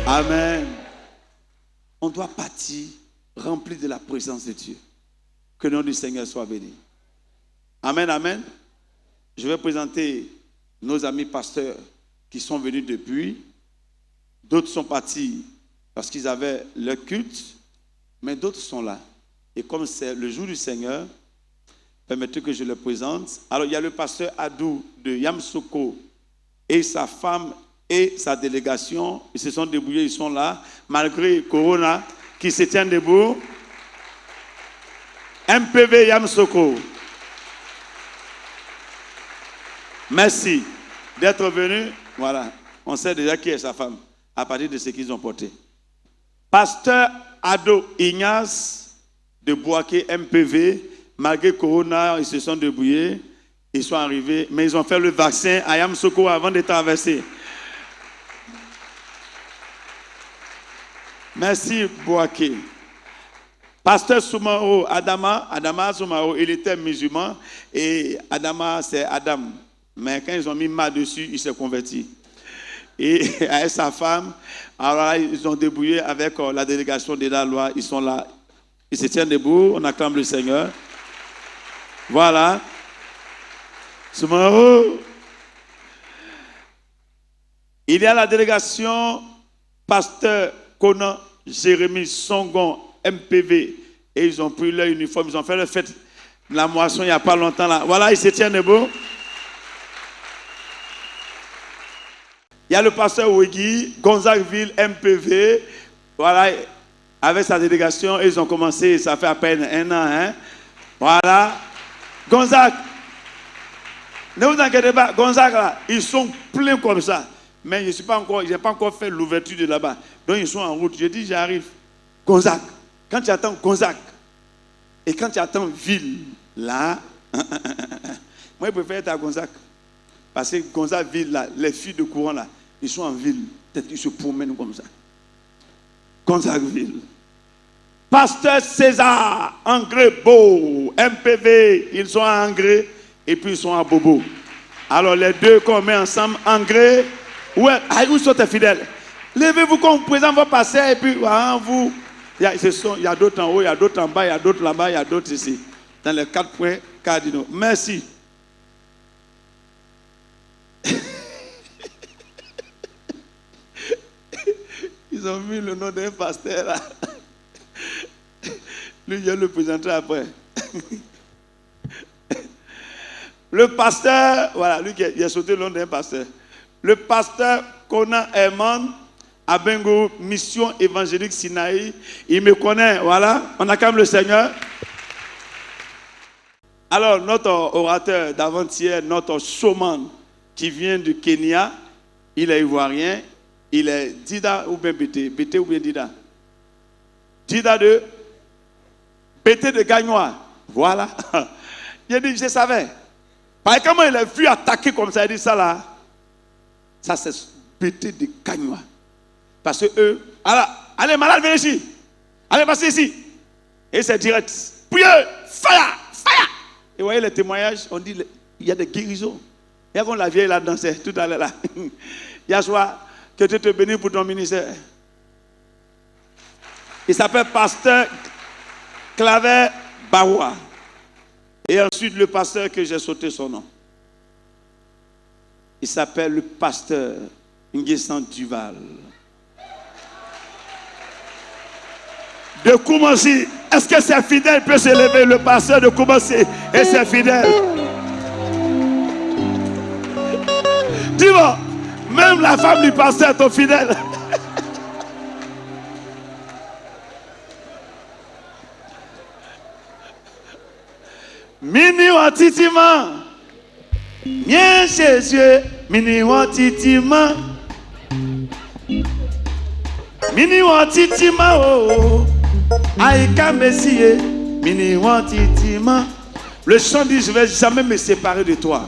Amen. On doit partir rempli de la présence de Dieu. Que le nom du Seigneur soit béni. Amen, amen. Je vais présenter nos amis pasteurs qui sont venus depuis. D'autres sont partis parce qu'ils avaient leur culte, mais d'autres sont là. Et comme c'est le jour du Seigneur, permettez que je le présente. Alors, il y a le pasteur Adou de Yamsoko et sa femme et sa délégation. Ils se sont débrouillés, ils sont là, malgré Corona, qui se tient debout. MPV Yamsoko. Merci d'être venu. Voilà, on sait déjà qui est sa femme, à partir de ce qu'ils ont porté. Pasteur Ado Ignace de Boaké MPV, malgré Corona, ils se sont débrouillés, ils sont arrivés, mais ils ont fait le vaccin à Yamsoko avant de traverser. Merci Boaké. Pasteur Soumaro, Adama Soumaro, il était musulman et Adama c'est Adam. Mais quand ils ont mis ma dessus, il s'est converti. Et avec sa femme, alors ils ont débrouillé avec la délégation de la loi, ils sont là. Ils se tiennent debout, on acclame le Seigneur. Voilà. Soumaro. Il y a la délégation Pasteur Conan, Jérémie Songon, MPV. Et ils ont pris leur uniforme, ils ont fait la fête de la moisson il n'y a pas longtemps là. Voilà, ils se tiennent debout. Il y a le pasteur Wegui, Gonzagueville, MPV. Voilà, avec sa délégation, ils ont commencé, ça fait à peine 1 an. Hein? Voilà. Gonzague, ne vous inquiétez pas, Gonzague là, ils sont pleins comme ça. Mais je n'ai pas encore fait l'ouverture de là-bas. Donc ils sont en route. Je dis, j'arrive. Gonzague, quand tu attends Gonzague, et quand tu attends Ville, là, moi je préfère être à Gonzague. Parce que Gonzague, Ville, là, les filles de courant là, ils sont en ville. Peut-être qu'ils se promènent comme ça. Gonzague, Ville. Pasteur César, Angré Beau, MPV, ils sont à Angré et puis ils sont à Bobo. Alors les deux qu'on met ensemble, Angré, ouais, où sont tes fidèles? Levez-vous quand le président va passer et puis vous. Il y a d'autres en haut, il y a d'autres en bas, il y a d'autres là-bas, il y a d'autres ici. Dans les 4 points cardinaux. Merci. Ils ont mis le nom d'un pasteur là. Lui, je le présenterai après. Le pasteur, voilà, lui qui a sauté le nom d'un pasteur. Le pasteur Conan Herman, Abengo, Mission Évangélique Sinaï. Il me connaît, voilà. On acclame le Seigneur. Alors, notre orateur d'avant-hier, notre showman qui vient du Kenya, il est ivoirien. Il est Dida ou bien BT? BT ou bien Dida? Dida de BT de Gagnois. Voilà. Il a dit, je savais. Parce que comment il a vu attaquer comme ça, il dit ça là. Ça c'est BT de Gagnois. Parce que eux, alors, allez malade, venez ici. Allez passer ici. Et c'est direct. Priez, fire, fire. Et vous voyez les témoignages, on dit, il y a des guérisons. Et quand la vieille là dansait tout à l'heure là. Yassoua, que Dieu te bénisse pour ton ministère. Il s'appelle pasteur Claver Baroua. Et ensuite le pasteur que j'ai sauté son nom. Il s'appelle le pasteur Nguessan Duval. De Koumassi, est-ce que c'est fidèle peut se lever? Le pasteur de Koumassi et c'est fidèle. Dis-moi, même la femme du pasteur est fidèle. Mini watitima, bien Jésus, mini watitima, mini watitima oh, aïka messie, mini watitima. Le chant dit, je ne vais jamais me séparer de toi,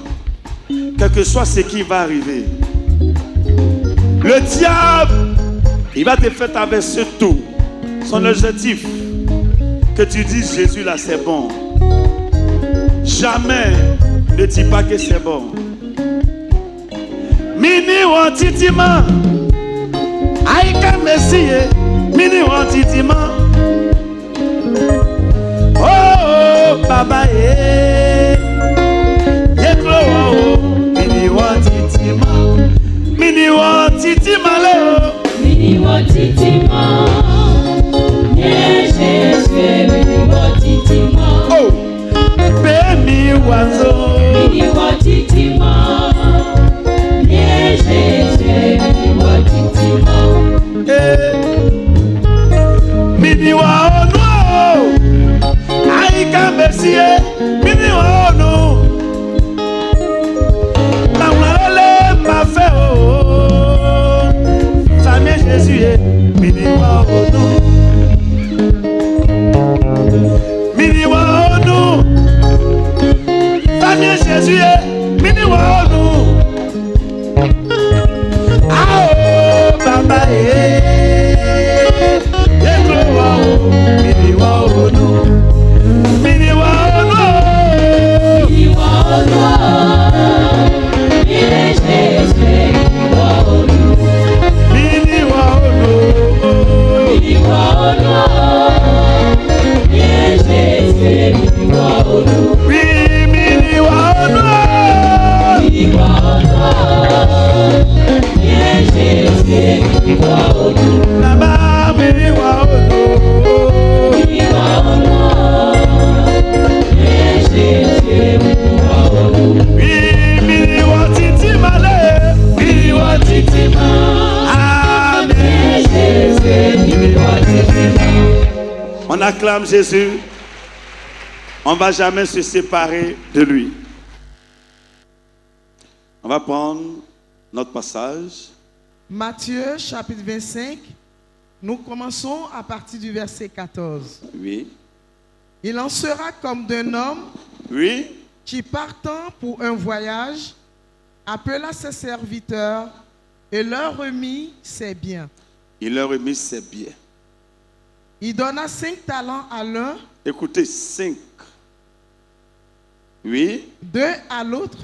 quel que soit ce qui va arriver. Le diable, il va te faire traverser tout. Son objectif, que tu dises Jésus là c'est bon. Jamais ne dis pas que c'est bon. Mini wantitima, aïka messie, mini wantitima. Oh baba yeklo oh, mini wantitima, mini wantitima leo, Mini wantitima, yeah Jésus, mini wantitima. oh. Bemi wazo, Mini wantitima, yeah Jésus, mini wantitima. mini wa ono, aïka messie, mini wa ono. Ma walele ma fait oh, famille Jésus, mini wa ono, mini wa ono. Famille Jésus, mini wa ono. Ah oh, baba yeklo wa oh, mini wa ono, mini wa ono. Mini wanwa, yeah Jésus, mini wanwa. Mini wa ono. Mini wanwa, yeah Jésus, mini wanwa. Oui, mini wa ono. Mini wanwa, yeah Jésus. acclame Jésus. On ne va jamais se séparer de lui. On va prendre notre passage. Matthieu chapitre 25, nous commençons à partir du verset 14. Oui. Il en sera comme d'un homme Oui. qui, partant pour un voyage, appela ses serviteurs et leur remit ses biens. Il leur remet ses biens. Il donna 5 talents à l'un, Écoutez, 5. Oui. 2 à l'autre,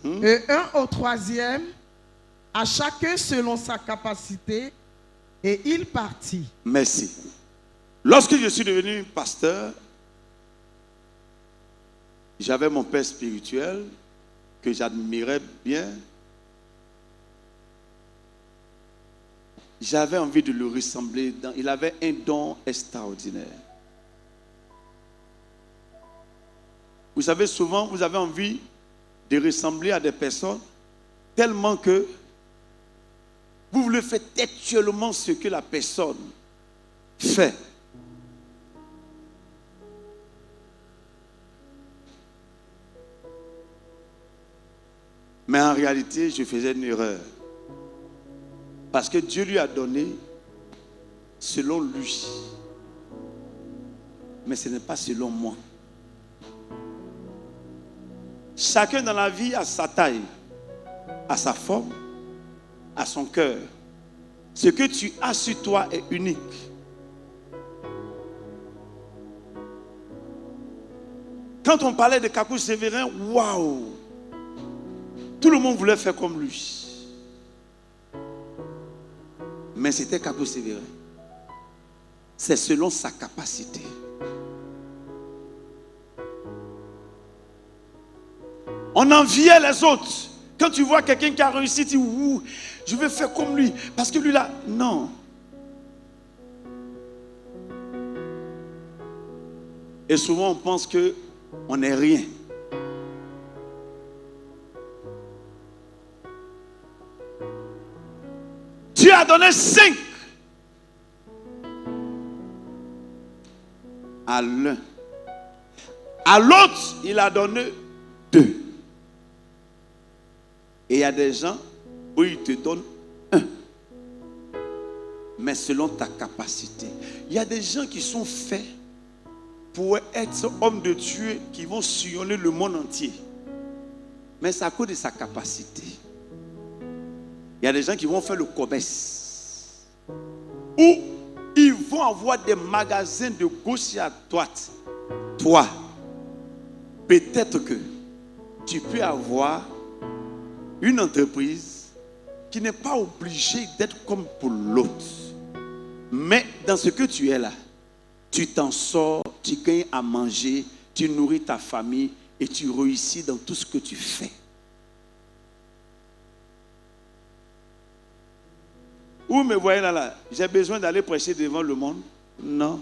et 1 au troisième, à chacun selon sa capacité, et il partit. Merci. Lorsque je suis devenu pasteur, j'avais mon père spirituel que j'admirais bien. J'avais envie de le ressembler. Il avait un don extraordinaire. Vous savez, souvent, vous avez envie de ressembler à des personnes tellement que vous voulez faire actuellement ce que la personne fait. Mais en réalité, je faisais une erreur. Parce que Dieu lui a donné selon lui. Mais ce n'est pas selon moi. Chacun dans la vie a sa taille, a sa forme, a son cœur. Ce que tu as sur toi est unique. Quand on parlait de Kakou Sévérin, waouh! Tout le monde voulait faire comme lui. Mais c'était Kakou Sévérin. C'est selon sa capacité. On enviait les autres. Quand tu vois quelqu'un qui a réussi, tu dis, ouh, je vais faire comme lui. Parce que lui là, non. Et souvent on pense qu'on n'est rien. Dieu a donné 5 à l'un. À l'autre, il a donné 2. Et il y a des gens où il te donne 1. Mais selon ta capacité. Il y a des gens qui sont faits pour être hommes de Dieu qui vont sillonner le monde entier. Mais c'est à cause de sa capacité. Il y a des gens qui vont faire le commerce. Ou ils vont avoir des magasins de gauche et à droite. Toi, peut-être que tu peux avoir une entreprise qui n'est pas obligée d'être comme pour l'autre. Mais dans ce que tu es là, tu t'en sors, tu gagnes à manger, tu nourris ta famille et tu réussis dans tout ce que tu fais. Où me voyez là, j'ai besoin d'aller prêcher devant le monde? Non.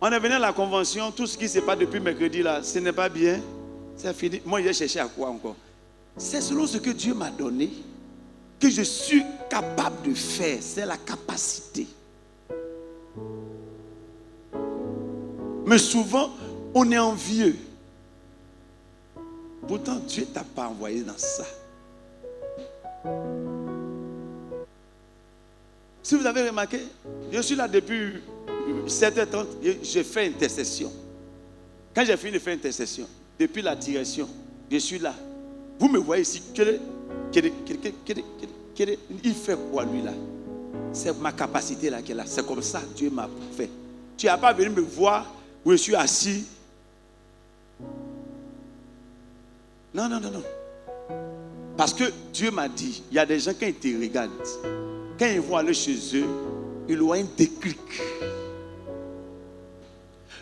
On est venu à la convention, tout ce qui ne s'est pas depuis mercredi là, ce n'est pas bien. C'est fini. Moi, j'ai cherché à quoi encore? C'est selon ce que Dieu m'a donné que je suis capable de faire. C'est la capacité. Mais souvent, on est envieux. Pourtant, Dieu ne t'a pas envoyé dans ça. Si vous avez remarqué, je suis là depuis 7h30, je fais intercession. Quand j'ai fini de faire intercession, depuis la direction, je suis là. Vous me voyez ici, il fait quoi lui là? C'est ma capacité là qui est là. C'est comme ça Dieu m'a fait. Tu n'as pas venu me voir où je suis assis. Non, non, non, non. Parce que Dieu m'a dit, il y a des gens quand ils te regardent, quand ils vont aller chez eux, ils ont un déclic.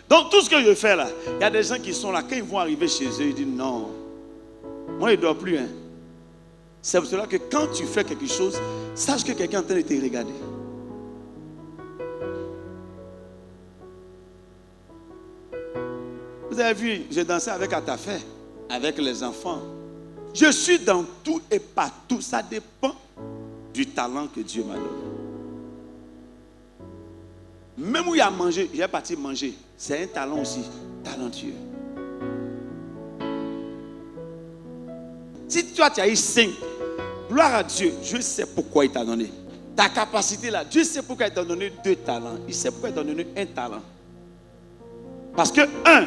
Donc tout ce que je fais là, il y a des gens qui sont là, quand ils vont arriver chez eux, ils disent non, moi je ne dors plus. Hein. C'est pour cela que quand tu fais quelque chose, sache que quelqu'un est en train de te regarder. Vous avez vu, j'ai dansé avec Atafé, avec les enfants. Je suis dans tout et partout, ça dépend du talent que Dieu m'a donné. Même où il y a mangé, j'ai parti manger. C'est un talent aussi, talentueux. Si toi tu as eu 5, gloire à Dieu, Dieu sait pourquoi il t'a donné. Ta capacité là, Dieu sait pourquoi il t'a donné 2 talents. Il sait pourquoi il t'a donné 1 talent. Parce que 1,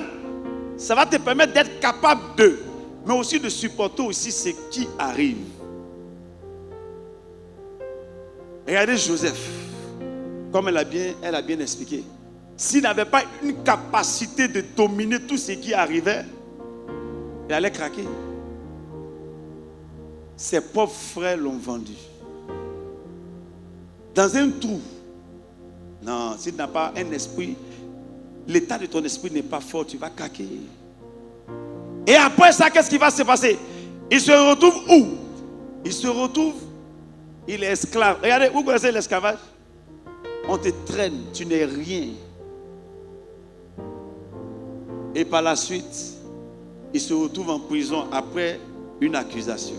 ça va te permettre d'être capable de, mais aussi de supporter aussi ce qui arrive. Regardez Joseph, comme elle a bien expliqué. S'il n'avait pas une capacité de dominer tout ce qui arrivait, il allait craquer. Ses pauvres frères l'ont vendu. Dans un trou. Non, si tu n'as pas un esprit, l'état de ton esprit n'est pas fort, tu vas craquer. Et après ça, qu'est-ce qui va se passer? Il se retrouve où? Il se retrouve, il est esclave. Regardez, vous connaissez l'esclavage? On te traîne, tu n'es rien. Et par la suite, il se retrouve en prison après une accusation.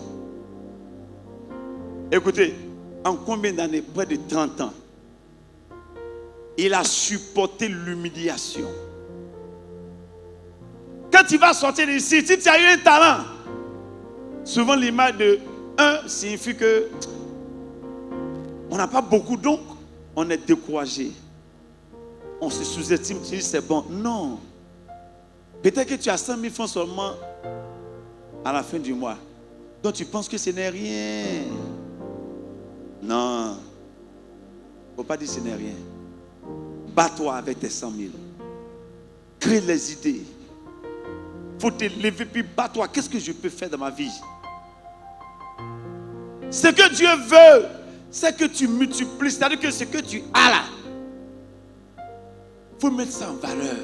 Écoutez, en combien d'années? Près de 30 ans. Il a supporté l'humiliation. Quand tu vas sortir d'ici, si tu as eu un talent, souvent l'image de 1 signifie que on n'a pas beaucoup, donc on est découragé. On se sous-estime, tu dis c'est bon. Non. Peut-être que tu as 100 000 francs seulement à la fin du mois. Donc tu penses que ce n'est rien. Non. Il ne faut pas dire que ce n'est rien. Bats-toi avec tes 100 000. Crée les idées. Il faut te lever puis bats-toi. Qu'est-ce que je peux faire dans ma vie? Ce que Dieu veut, c'est que tu multiplies. C'est-à-dire que ce que tu as là, il faut mettre ça en valeur.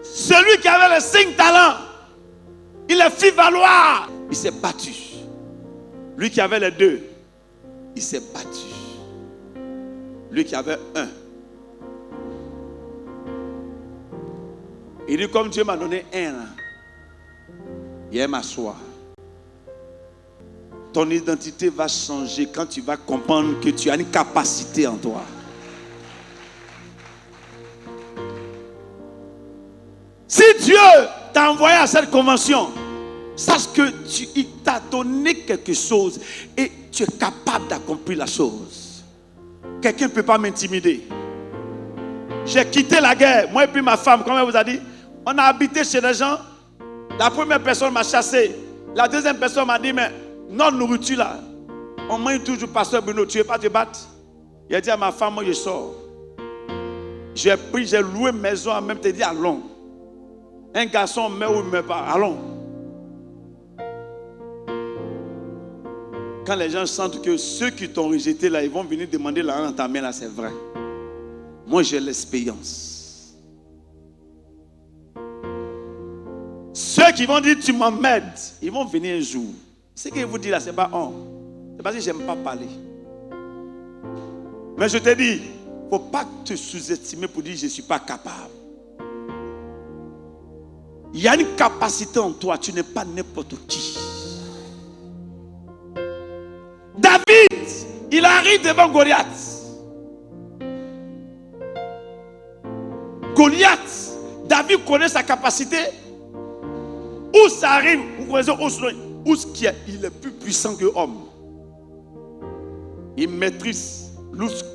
Celui qui avait les 5 talents, il les fit valoir. Il s'est battu. Lui qui avait les 2, il s'est battu. Lui qui avait 1. Il dit comme Dieu m'a donné 1, il aime m'asseoir. Ton identité va changer quand tu vas comprendre que tu as une capacité en toi. Si Dieu t'a envoyé à cette convention, sache qu'il t'a donné quelque chose et tu es capable d'accomplir la chose. Quelqu'un ne peut pas m'intimider. J'ai quitté la guerre, moi et puis ma femme, comme elle vous a dit, on a habité chez des gens. La première personne m'a chassé. La deuxième personne m'a dit, mais non nourriture là, on mange toujours, pasteur Bruno, tu ne veux pas te battre? Il a dit à ma femme, moi je sors. J'ai loué une maison, à même te dit, allons. Un garçon meurt ou ne meurt pas, allons. Quand les gens sentent que ceux qui t'ont rejeté là, ils vont venir demander l'argent dans ta main là, c'est vrai. Moi j'ai l'expérience. Ceux qui vont dire tu m'emmerdes, ils vont venir un jour. Ce qu'ils vous disent là, c'est pas on. C'est parce que j'aime pas parler. Mais je te dis, il ne faut pas te sous-estimer pour dire je ne suis pas capable. Il y a une capacité en toi, tu n'es pas n'importe qui. David, il arrive devant Goliath. Goliath, David connaît sa capacité. Où ça arrive, vous connaissez où il est plus puissant que l'homme. Il maîtrise l'ours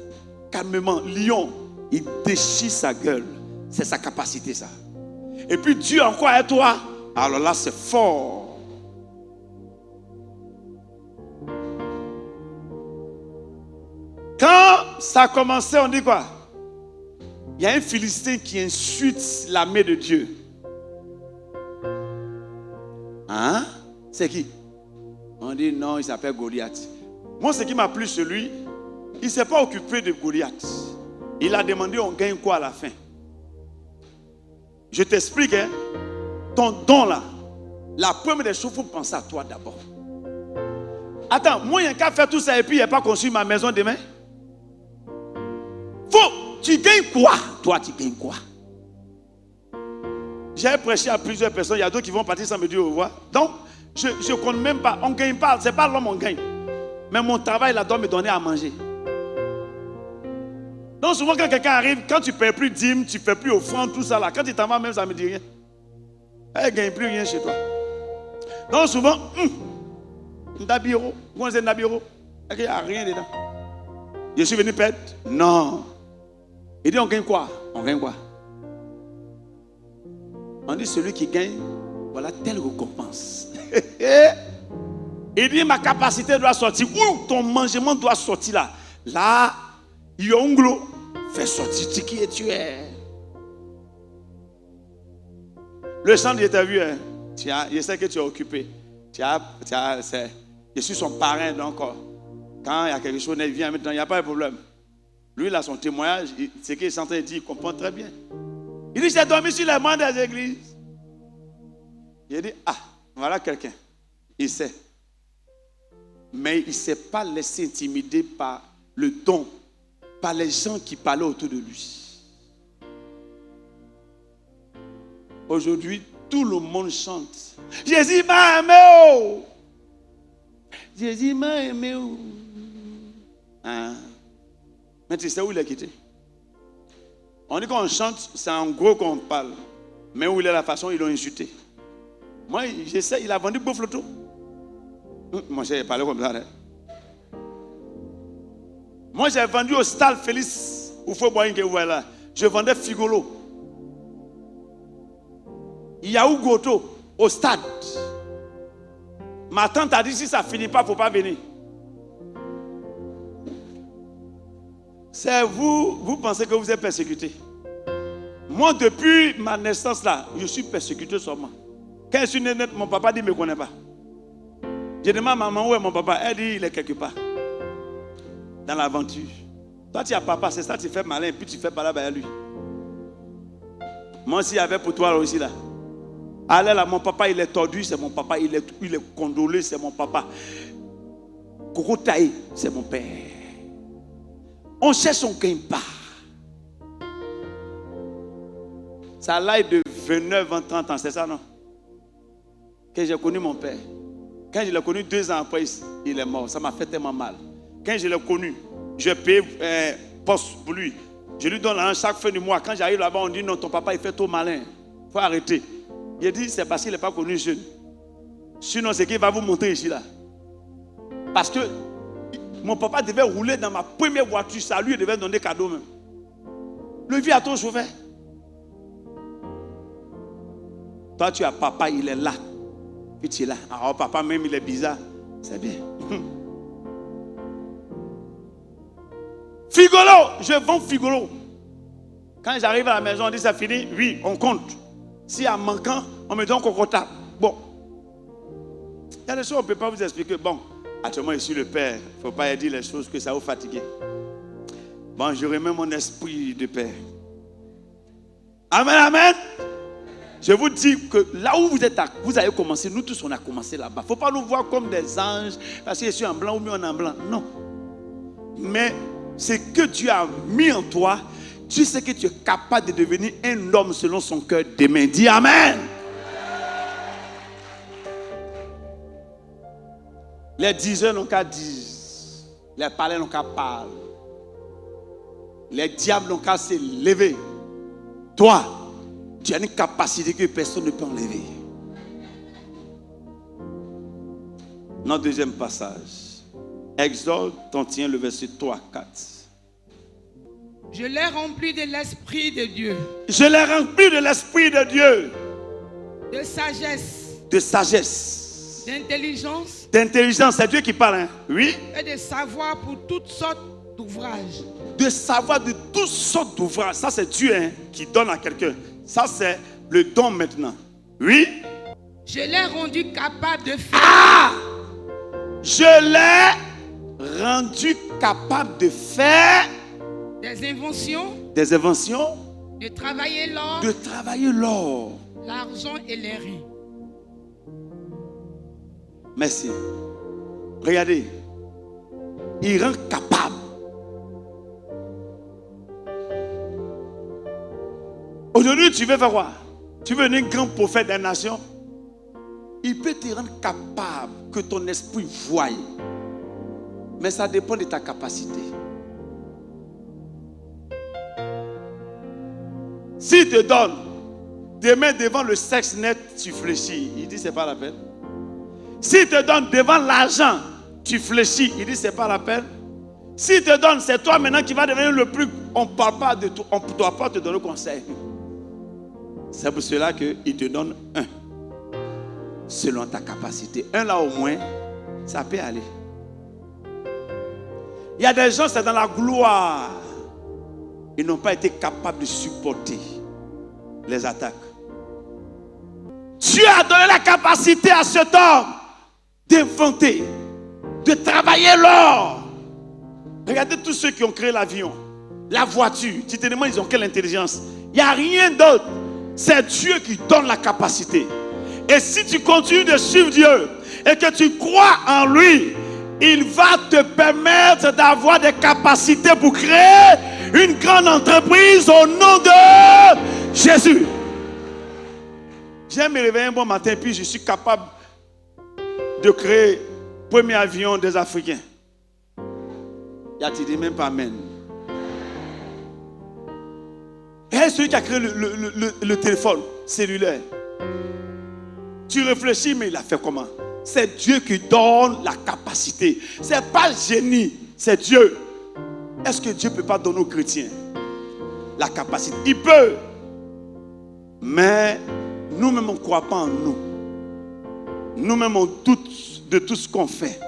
calmement, lion, il déchire sa gueule. C'est sa capacité ça. Et puis Dieu encore est toi. Alors là c'est fort. Quand ça a commencé, on dit quoi? Il y a un Philistin qui insulte l'armée de Dieu. Hein? C'est qui? On dit non, il s'appelle Goliath. Moi, ce qui m'a plu chez lui, il ne s'est pas occupé de Goliath. Il a demandé on gagne quoi à la fin. Je t'explique, hein? Ton don là, la première des choses, il faut penser à toi d'abord. Attends, moi, il y a qu'à faire tout ça et puis il n'y a pas construit ma maison demain. Tu gagnes quoi? Toi, tu gagnes quoi? J'ai prêché à plusieurs personnes, il y a d'autres qui vont partir sans me dire au revoir. Donc, je ne compte même pas, on ne gagne pas, ce n'est pas l'homme on gagne. Mais mon travail là doit me donner à manger. Donc souvent quand quelqu'un arrive, quand tu ne paies plus dîme, tu ne fais plus offrande, tout ça là, quand tu t'en vas même, ça ne me dit rien. Elle ne gagne plus rien chez toi. Donc souvent, Ndabiro, comment c'est Ndabiro? Il n'y a rien dedans. Je suis venu perdre? Non. Il dit on gagne quoi? On gagne quoi? On dit celui qui gagne, voilà telle récompense. Il dit ma capacité doit sortir. Où ton mangement doit sortir là? Là, Yonglo, fais sortir ce qui est tué. Le chant, je t'ai vu, hein. Je sais que tu es occupé. Je suis son parrain, donc quand il y a quelque chose, il vient maintenant, il n'y a pas de problème. Lui, il a son témoignage, ce qu'il est en train de dire, il comprend très bien. Il dit, j'ai dormi sur les bancs des églises. Il dit, ah, voilà quelqu'un. Il sait. Mais il ne s'est pas laissé intimider par le don, par les gens qui parlaient autour de lui. Aujourd'hui, tout le monde chante. Jésus m'a aimé. Oh. Jésus m'a aimé. Oh. Hein? Mais tu sais où il est quitté? On dit qu'on chante, c'est en gros qu'on parle. Mais où il est la façon, ils l'ont insulté. Moi, je sais, il a vendu beau flotto. Moi, j'ai parlé comme ça. Hein? Moi, j'ai vendu au stade Félix. Où faut boire une là. Je vendais Figolo. Il y a eu Goto au stade. Ma tante a dit si ça ne finit pas, il ne faut pas venir. C'est vous pensez que vous êtes persécuté. Moi, depuis ma naissance là, je suis persécuté seulement. Quand je suis né net, mon papa dit qu'il ne me connaît pas. Je demande à maman où est mon papa. Elle dit il est quelque part. Dans l'aventure. Toi, tu as papa, c'est ça, tu fais malin, puis tu fais par là derrière lui. Moi aussi, il y avait pour toi là aussi là. Allez là, mon papa, il est tordu, c'est mon papa. Il est condolé, c'est mon papa. Coco Taï, c'est mon père. On cherche, on ne gagne pas. Ça a l'âge de 29 ans, 30 ans, c'est ça, non? Quand j'ai connu mon père, quand je l'ai connu 2 ans après, il est mort. Ça m'a fait tellement mal. Quand je l'ai connu, je paye poste pour lui. Je lui donne l'argent chaque fin du mois. Quand j'arrive là-bas, on dit non, ton papa, il fait trop malin. Il faut arrêter. Il dit, c'est parce qu'il n'est pas connu jeune. Sinon, c'est qu'il va vous montrer ici, là. Parce que mon papa devait rouler dans ma première voiture. Ça lui, il devait donner cadeau même. Le vieux a ton chauffeur. Toi, tu as papa, il est là. Puis tu es là. Alors, papa, même, il est bizarre. C'est bien. Figolo, je vends Figolo. Quand j'arrive à la maison, on dit, c'est fini. Oui, on compte. Si en manquant, on me donne cocota. Bon. Il y a des choses qu'on ne peut pas vous expliquer. Bon, actuellement, je suis le père. Il ne faut pas dire les choses que ça vous fatigue. Bon, je remets mon esprit de père. Amen, amen. Je vous dis que là où vous êtes, vous avez commencé, nous tous on a commencé là-bas. Il ne faut pas nous voir comme des anges, parce que je suis en blanc ou mieux en blanc. Non. Mais ce que Dieu a mis en toi, tu sais que tu es capable de devenir un homme selon son cœur demain. Dis amen. Les diseurs n'ont qu'à dire. Les parlers n'ont qu'à parler. Les diables n'ont qu'à se lever. Toi, tu as une capacité que personne ne peut enlever. Notre deuxième passage. Exode 31, le verset 3 à 4. Je l'ai rempli de l'Esprit de Dieu. Je l'ai rempli de l'Esprit de Dieu. De sagesse. De sagesse. D'intelligence. D'intelligence, c'est Dieu qui parle, hein? Oui. Et de savoir pour toutes sortes d'ouvrages. De savoir de toutes sortes d'ouvrages. Ça, c'est Dieu, hein, qui donne à quelqu'un. Ça, c'est le don maintenant. Oui. Je l'ai rendu capable de faire. Ah! Je l'ai rendu capable de faire des inventions. Des inventions. De travailler l'or. De travailler l'or. L'argent et les reins. Merci. Regardez. Il rend capable. Aujourd'hui, tu veux faire quoi? Tu veux devenir grand prophète des nations? Il peut te rendre capable que ton esprit voie. Mais ça dépend de ta capacité. S'il te donne, demain devant le sexe net, tu fléchis. Il dit c'est pas la peine. S'il te donne devant l'argent, tu fléchis. Il dit c'est pas la peine. S'il te donne, c'est toi maintenant qui vas devenir le plus. On ne parle pas de tout. On ne doit pas te donner conseil. C'est pour cela qu'il te donne un. Selon ta capacité. Un là au moins, ça peut aller. Il y a des gens, c'est dans la gloire. Ils n'ont pas été capables de supporter les attaques. Dieu a donné la capacité à cet homme d'inventer, de travailler l'or. Regardez tous ceux qui ont créé l'avion, la voiture. Dites-moi, ils ont quelle intelligence? Il n'y a rien d'autre. C'est Dieu qui donne la capacité. Et si tu continues de suivre Dieu et que tu crois en lui, il va te permettre d'avoir des capacités pour créer une grande entreprise au nom de Jésus. J'aime me réveiller un bon matin puis je suis capable de créer le premier avion des Africains. Il a dit même pas amen. Et celui qui a créé le téléphone cellulaire. Tu réfléchis, mais il a fait comment? C'est Dieu qui donne la capacité. Ce n'est pas le génie, c'est Dieu. Est-ce que Dieu ne peut pas donner aux chrétiens la capacité? Il peut. Mais nous-mêmes, on ne croit pas en nous. Nous-mêmes, on doute de tout ce qu'on fait.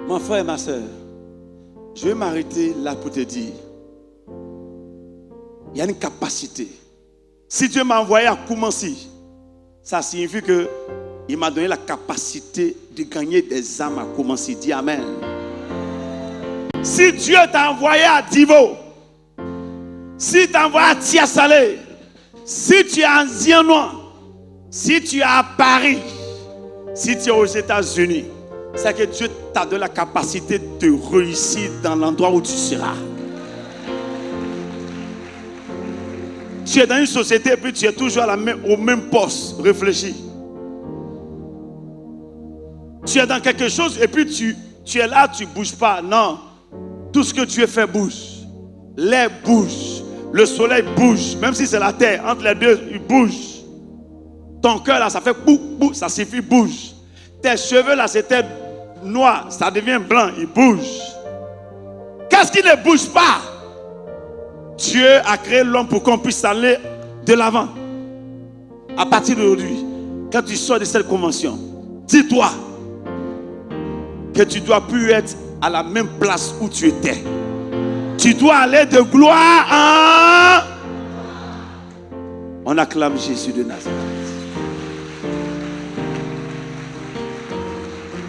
Mon frère et ma soeur, je vais m'arrêter là pour te dire, il y a une capacité. Si Dieu m'a envoyé à commencer, ça signifie qu'il m'a donné la capacité de gagner des âmes à commencer. Dis amen. Si Dieu t'a envoyé à Divo, si t'a envoyé à Tiasalé, si tu es en Zianois, si tu es à Paris, si tu es aux États-Unis, c'est que Dieu t'a donné la capacité de réussir dans l'endroit où tu seras. Tu es dans une société et puis tu es toujours au même poste. Réfléchis. Tu es dans quelque chose et puis tu es là, tu ne bouges pas. Non. Tout ce que tu fais bouge. L'air bouge. Le soleil bouge. Même si c'est la terre, entre les deux, il bouge. Ton cœur là, ça fait bouh, bouh, ça suffit, bouge. Tes cheveux là, c'était noir, ça devient blanc, il bouge. Qu'est-ce qui ne bouge pas? Dieu a créé l'homme pour qu'on puisse aller de l'avant. À partir d'aujourd'hui, quand tu sors de cette convention, dis-toi que tu ne dois plus être à la même place où tu étais. Tu dois aller de gloire en... On acclame Jésus de Nazareth.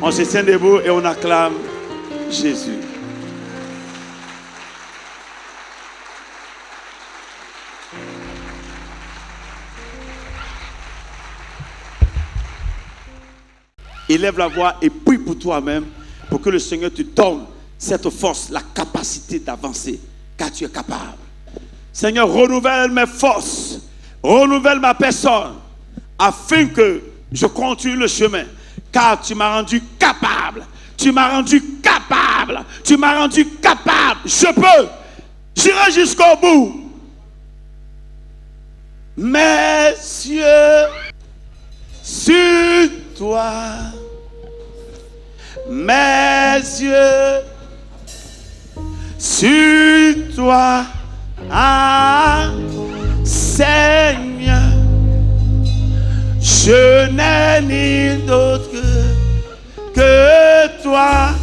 On se tient debout et on acclame Jésus. Élève la voix et prie pour toi-même pour que le Seigneur te donne cette force, la capacité d'avancer, car tu es capable. Seigneur, renouvelle mes forces, renouvelle ma personne, afin que je continue le chemin, car tu m'as rendu capable. Tu m'as rendu capable. Tu m'as rendu capable. Je peux. J'irai jusqu'au bout. Mes yeux sur toi. Mes yeux sur toi. Ah, Seigneur, je n'ai ni d'autre que toi.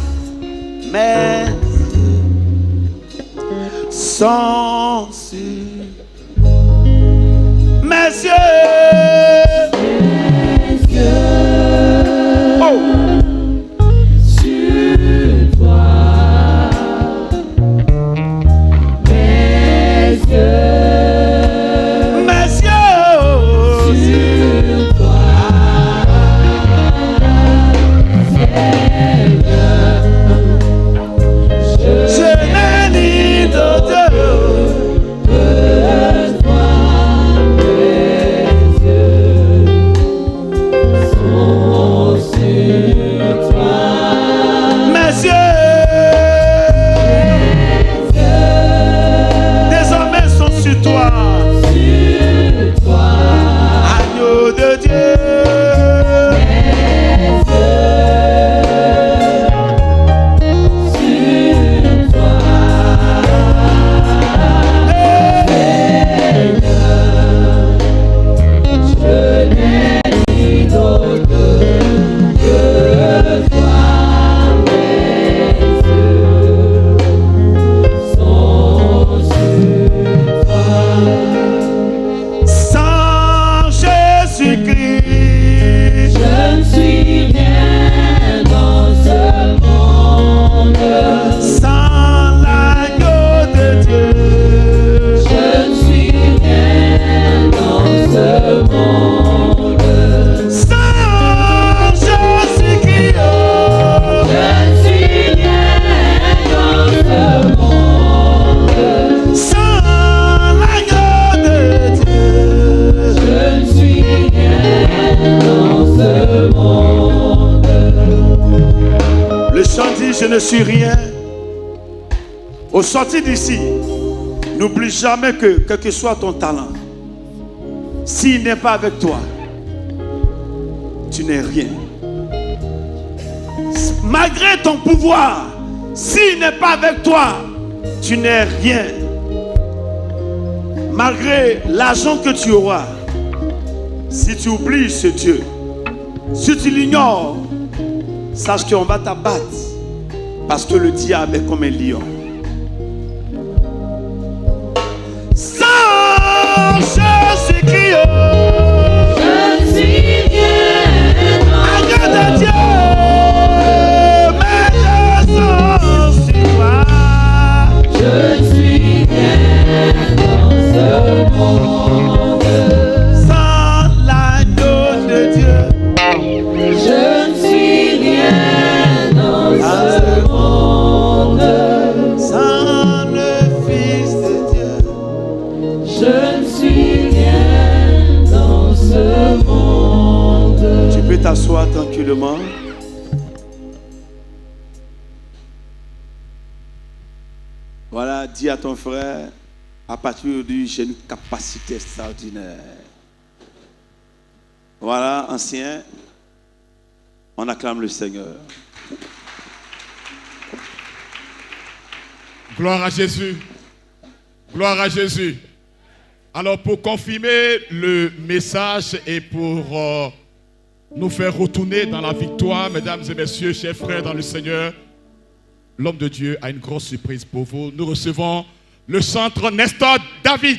Mes yeux sont sur mes yeux. Oh. Sur toi, mes yeux, Mes yeux sur toi, Seigneur, je n'ai ni d'autre que toi, mes yeux. je ne suis rien. Au sortir d'ici, n'oublie jamais que quel que soit ton talent, s'il n'est pas avec toi, tu n'es rien. Malgré ton pouvoir, s'il n'est pas avec toi, tu n'es rien. Malgré l'argent que tu auras, si tu oublies ce Dieu, si tu l'ignores, sache qu'on va t'abattre parce que le diable est comme un lion. Sans Jésus-Christ, Je ne suis rien dans rien de Dieu, mais je sens sur toi. Je ne suis rien dans ce monde. Sans l'agneau de Dieu, Je ne suis rien dans ce monde. sans le Fils de Dieu. Je ne suis rien dans ce monde. Tu peux t'asseoir tranquillement. Voilà, dis à ton frère, à partir d'aujourd'hui, j'ai une capacité extraordinaire. Voilà, ancien, on acclame le Seigneur. Gloire à Jésus. Gloire à Jésus. Alors pour confirmer le message et pour nous faire retourner dans la victoire, mesdames et messieurs, chers frères dans le Seigneur, l'homme de Dieu a une grosse surprise pour vous. Nous recevons le centre Nestor David.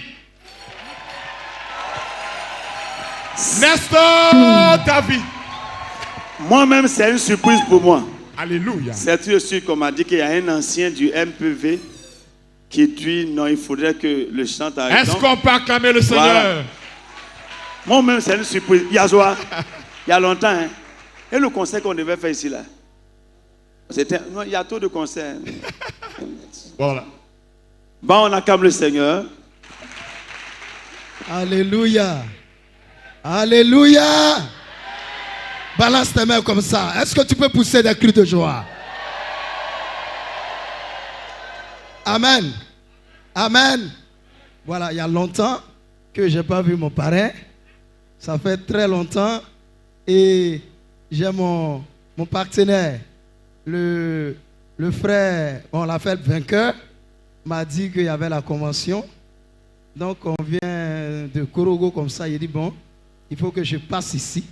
Nestor David. Moi-même, c'est une surprise pour moi. Alléluia. C'est sûr qu'on m'a dit qu'il y a un ancien du MPV qui dit non, il faudrait que le chant arrive. Est-ce qu'on peut acclamer le Seigneur? Voilà. Moi-même, c'est une surprise. Yazoa, il y a longtemps. Hein? Et le concert qu'on devait faire ici, là? Non, il y a trop de concerts. Voilà. Bon, on acclame le Seigneur. Alléluia. Alléluia. Balance tes mains comme ça. Est-ce que tu peux pousser des cris de joie? Amen. Amen. Voilà, il y a longtemps que je n'ai pas vu mon parrain. Ça fait très longtemps. Et j'ai mon partenaire, le frère, on l'appelle vainqueur, m'a dit qu'il y avait la convention. Donc on vient de Korogo comme ça. Il dit bon, il faut que je passe ici,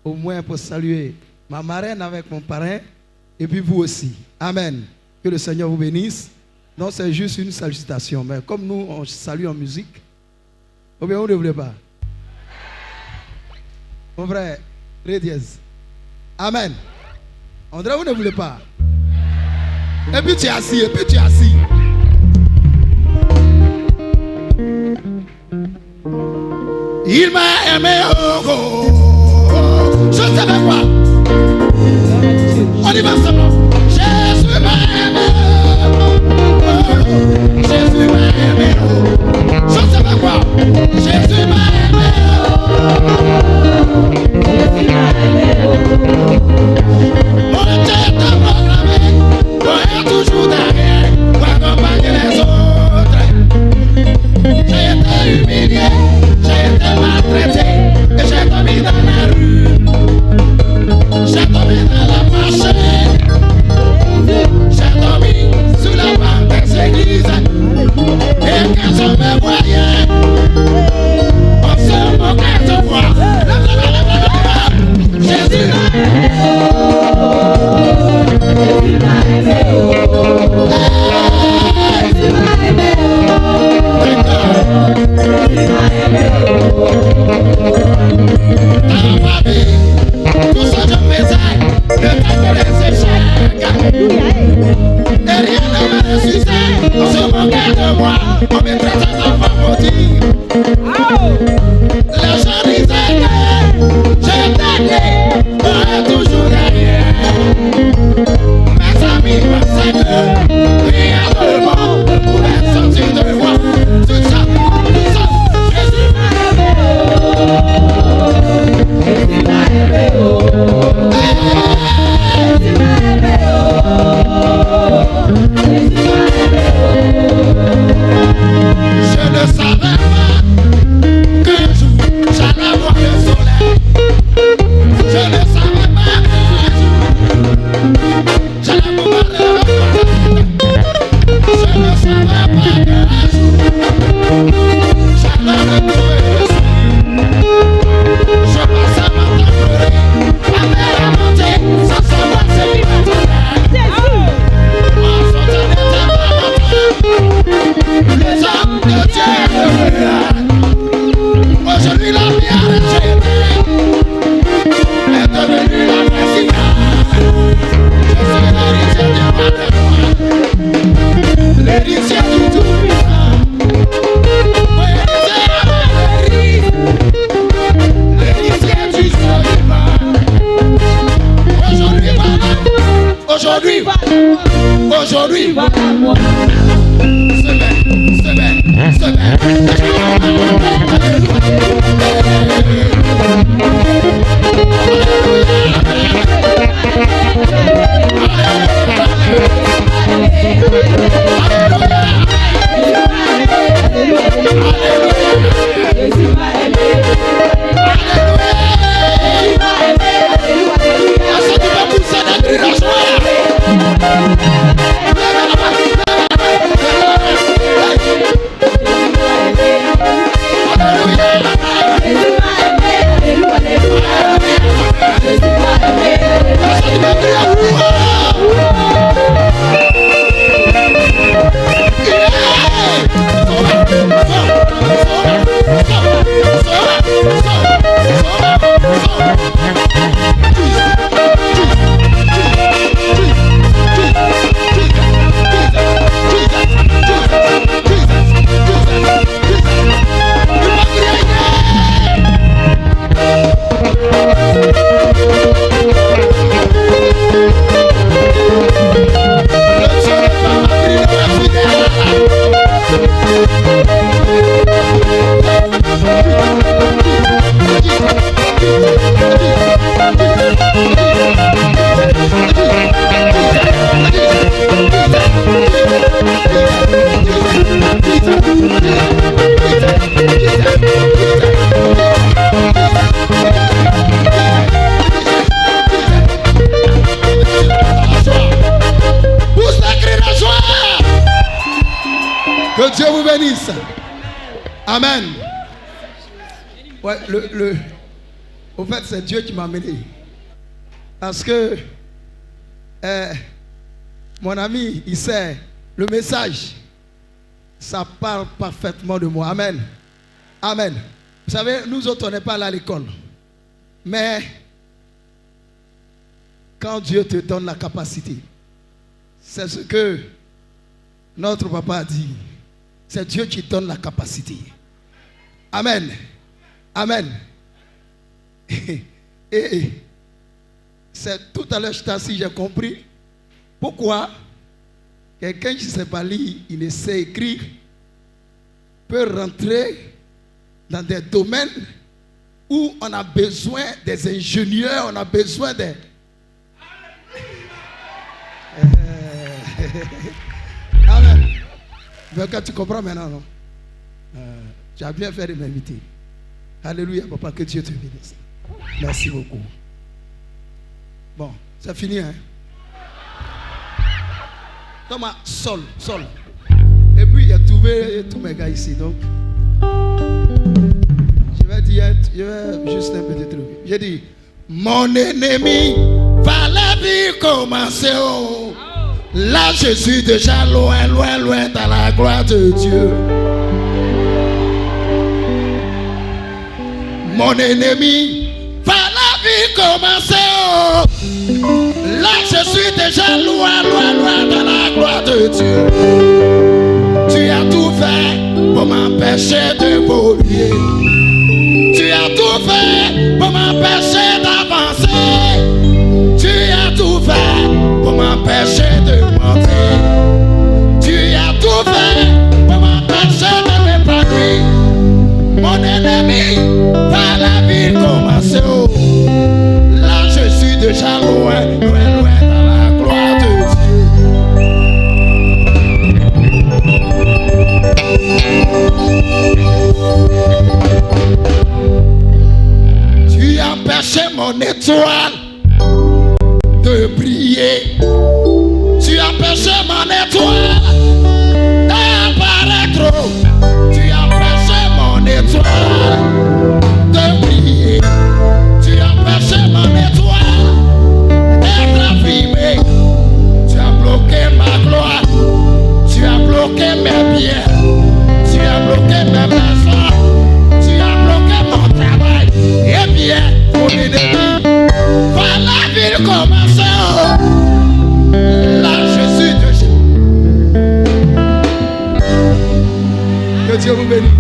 au moins pour saluer ma marraine avec mon parrain, et puis vous aussi. Amen. Que le Seigneur vous bénisse. Non, c'est juste une salutation. Mais comme nous, on salue en musique, ou bien vous ne voulez pas? Mon frère, Ré dièse. Amen. André, vous ne voulez pas? Et puis tu es assis, et puis tu es assis. Il m'a aimé, oh, oh, oh. Je ne savais pas. On y va ensemble. Jésus m'a aimé, oh, oh. Jésus m'a aimé, oh. Je ne savais pas. Jésus m'a aimé, oh. Jésus m'a aimé, Mon Dieu t'a proclamé, pour être toujours derrière, pour accompagner les autres. J'ai été humilié, j'ai été maltraité, et j'ai commis dans Aujourd'hui. Aujourd'hui. Voilà-moi. Que Dieu vous bénisse. Amen. Ouais, au fait, c'est Dieu qui m'a amené. Parce que mon ami, il sait, le message, ça parle parfaitement de moi. Amen. Amen. Vous savez, nous autres, on n'est pas allés à l'école. Mais quand Dieu te donne la capacité, c'est ce que notre papa a dit. C'est Dieu qui donne la capacité. Amen. Amen. Et c'est tout à l'heure, je t'ai assis, j'ai compris pourquoi quelqu'un qui ne sait pas lire, il ne sait écrire, peut rentrer dans des domaines où on a besoin des ingénieurs, on a besoin des... Amen. Mais quand tu comprends maintenant, non? Tu as bien fait de m'inviter. Alléluia, papa, que Dieu te bénisse. Merci beaucoup. Bon, c'est fini, hein? Thomas, sol. Et puis, il a trouvé tous mes gars ici, donc... Je vais juste un petit truc. J'ai dit, mon ennemi va la vie commencer. Oh. Là, je suis déjà loin dans la gloire de Dieu. Mon ennemi va la vie commencer. Oh. Là, je suis déjà loin dans la gloire de Dieu. Tu as tout fait pour m'empêcher d'évoluer. Tu as tout fait pour m'empêcher d'avancer. Tu as tout fait pour m'empêcher de monter. Tu as tout fait pour m'empêcher de m'épanouir. Mon ennemi va la vie commencer. Oh. Là, je suis déjà loin dans la gloire de Dieu. Tu as empêché mon étoile de briller. Tu as empêché mon étoile d'apparaître. Tu as empêché mon étoile de briller. Tu as empêché mon étoile d'être affirmée. Tu as bloqué ma gloire. Tu as bloqué mes biens. Tu as bloqué mes maisons. Tu as bloqué mon travail. Eh bien, mon ennemi va la vie commencer. Là, je suis de chez. Que Dieu vous bénisse.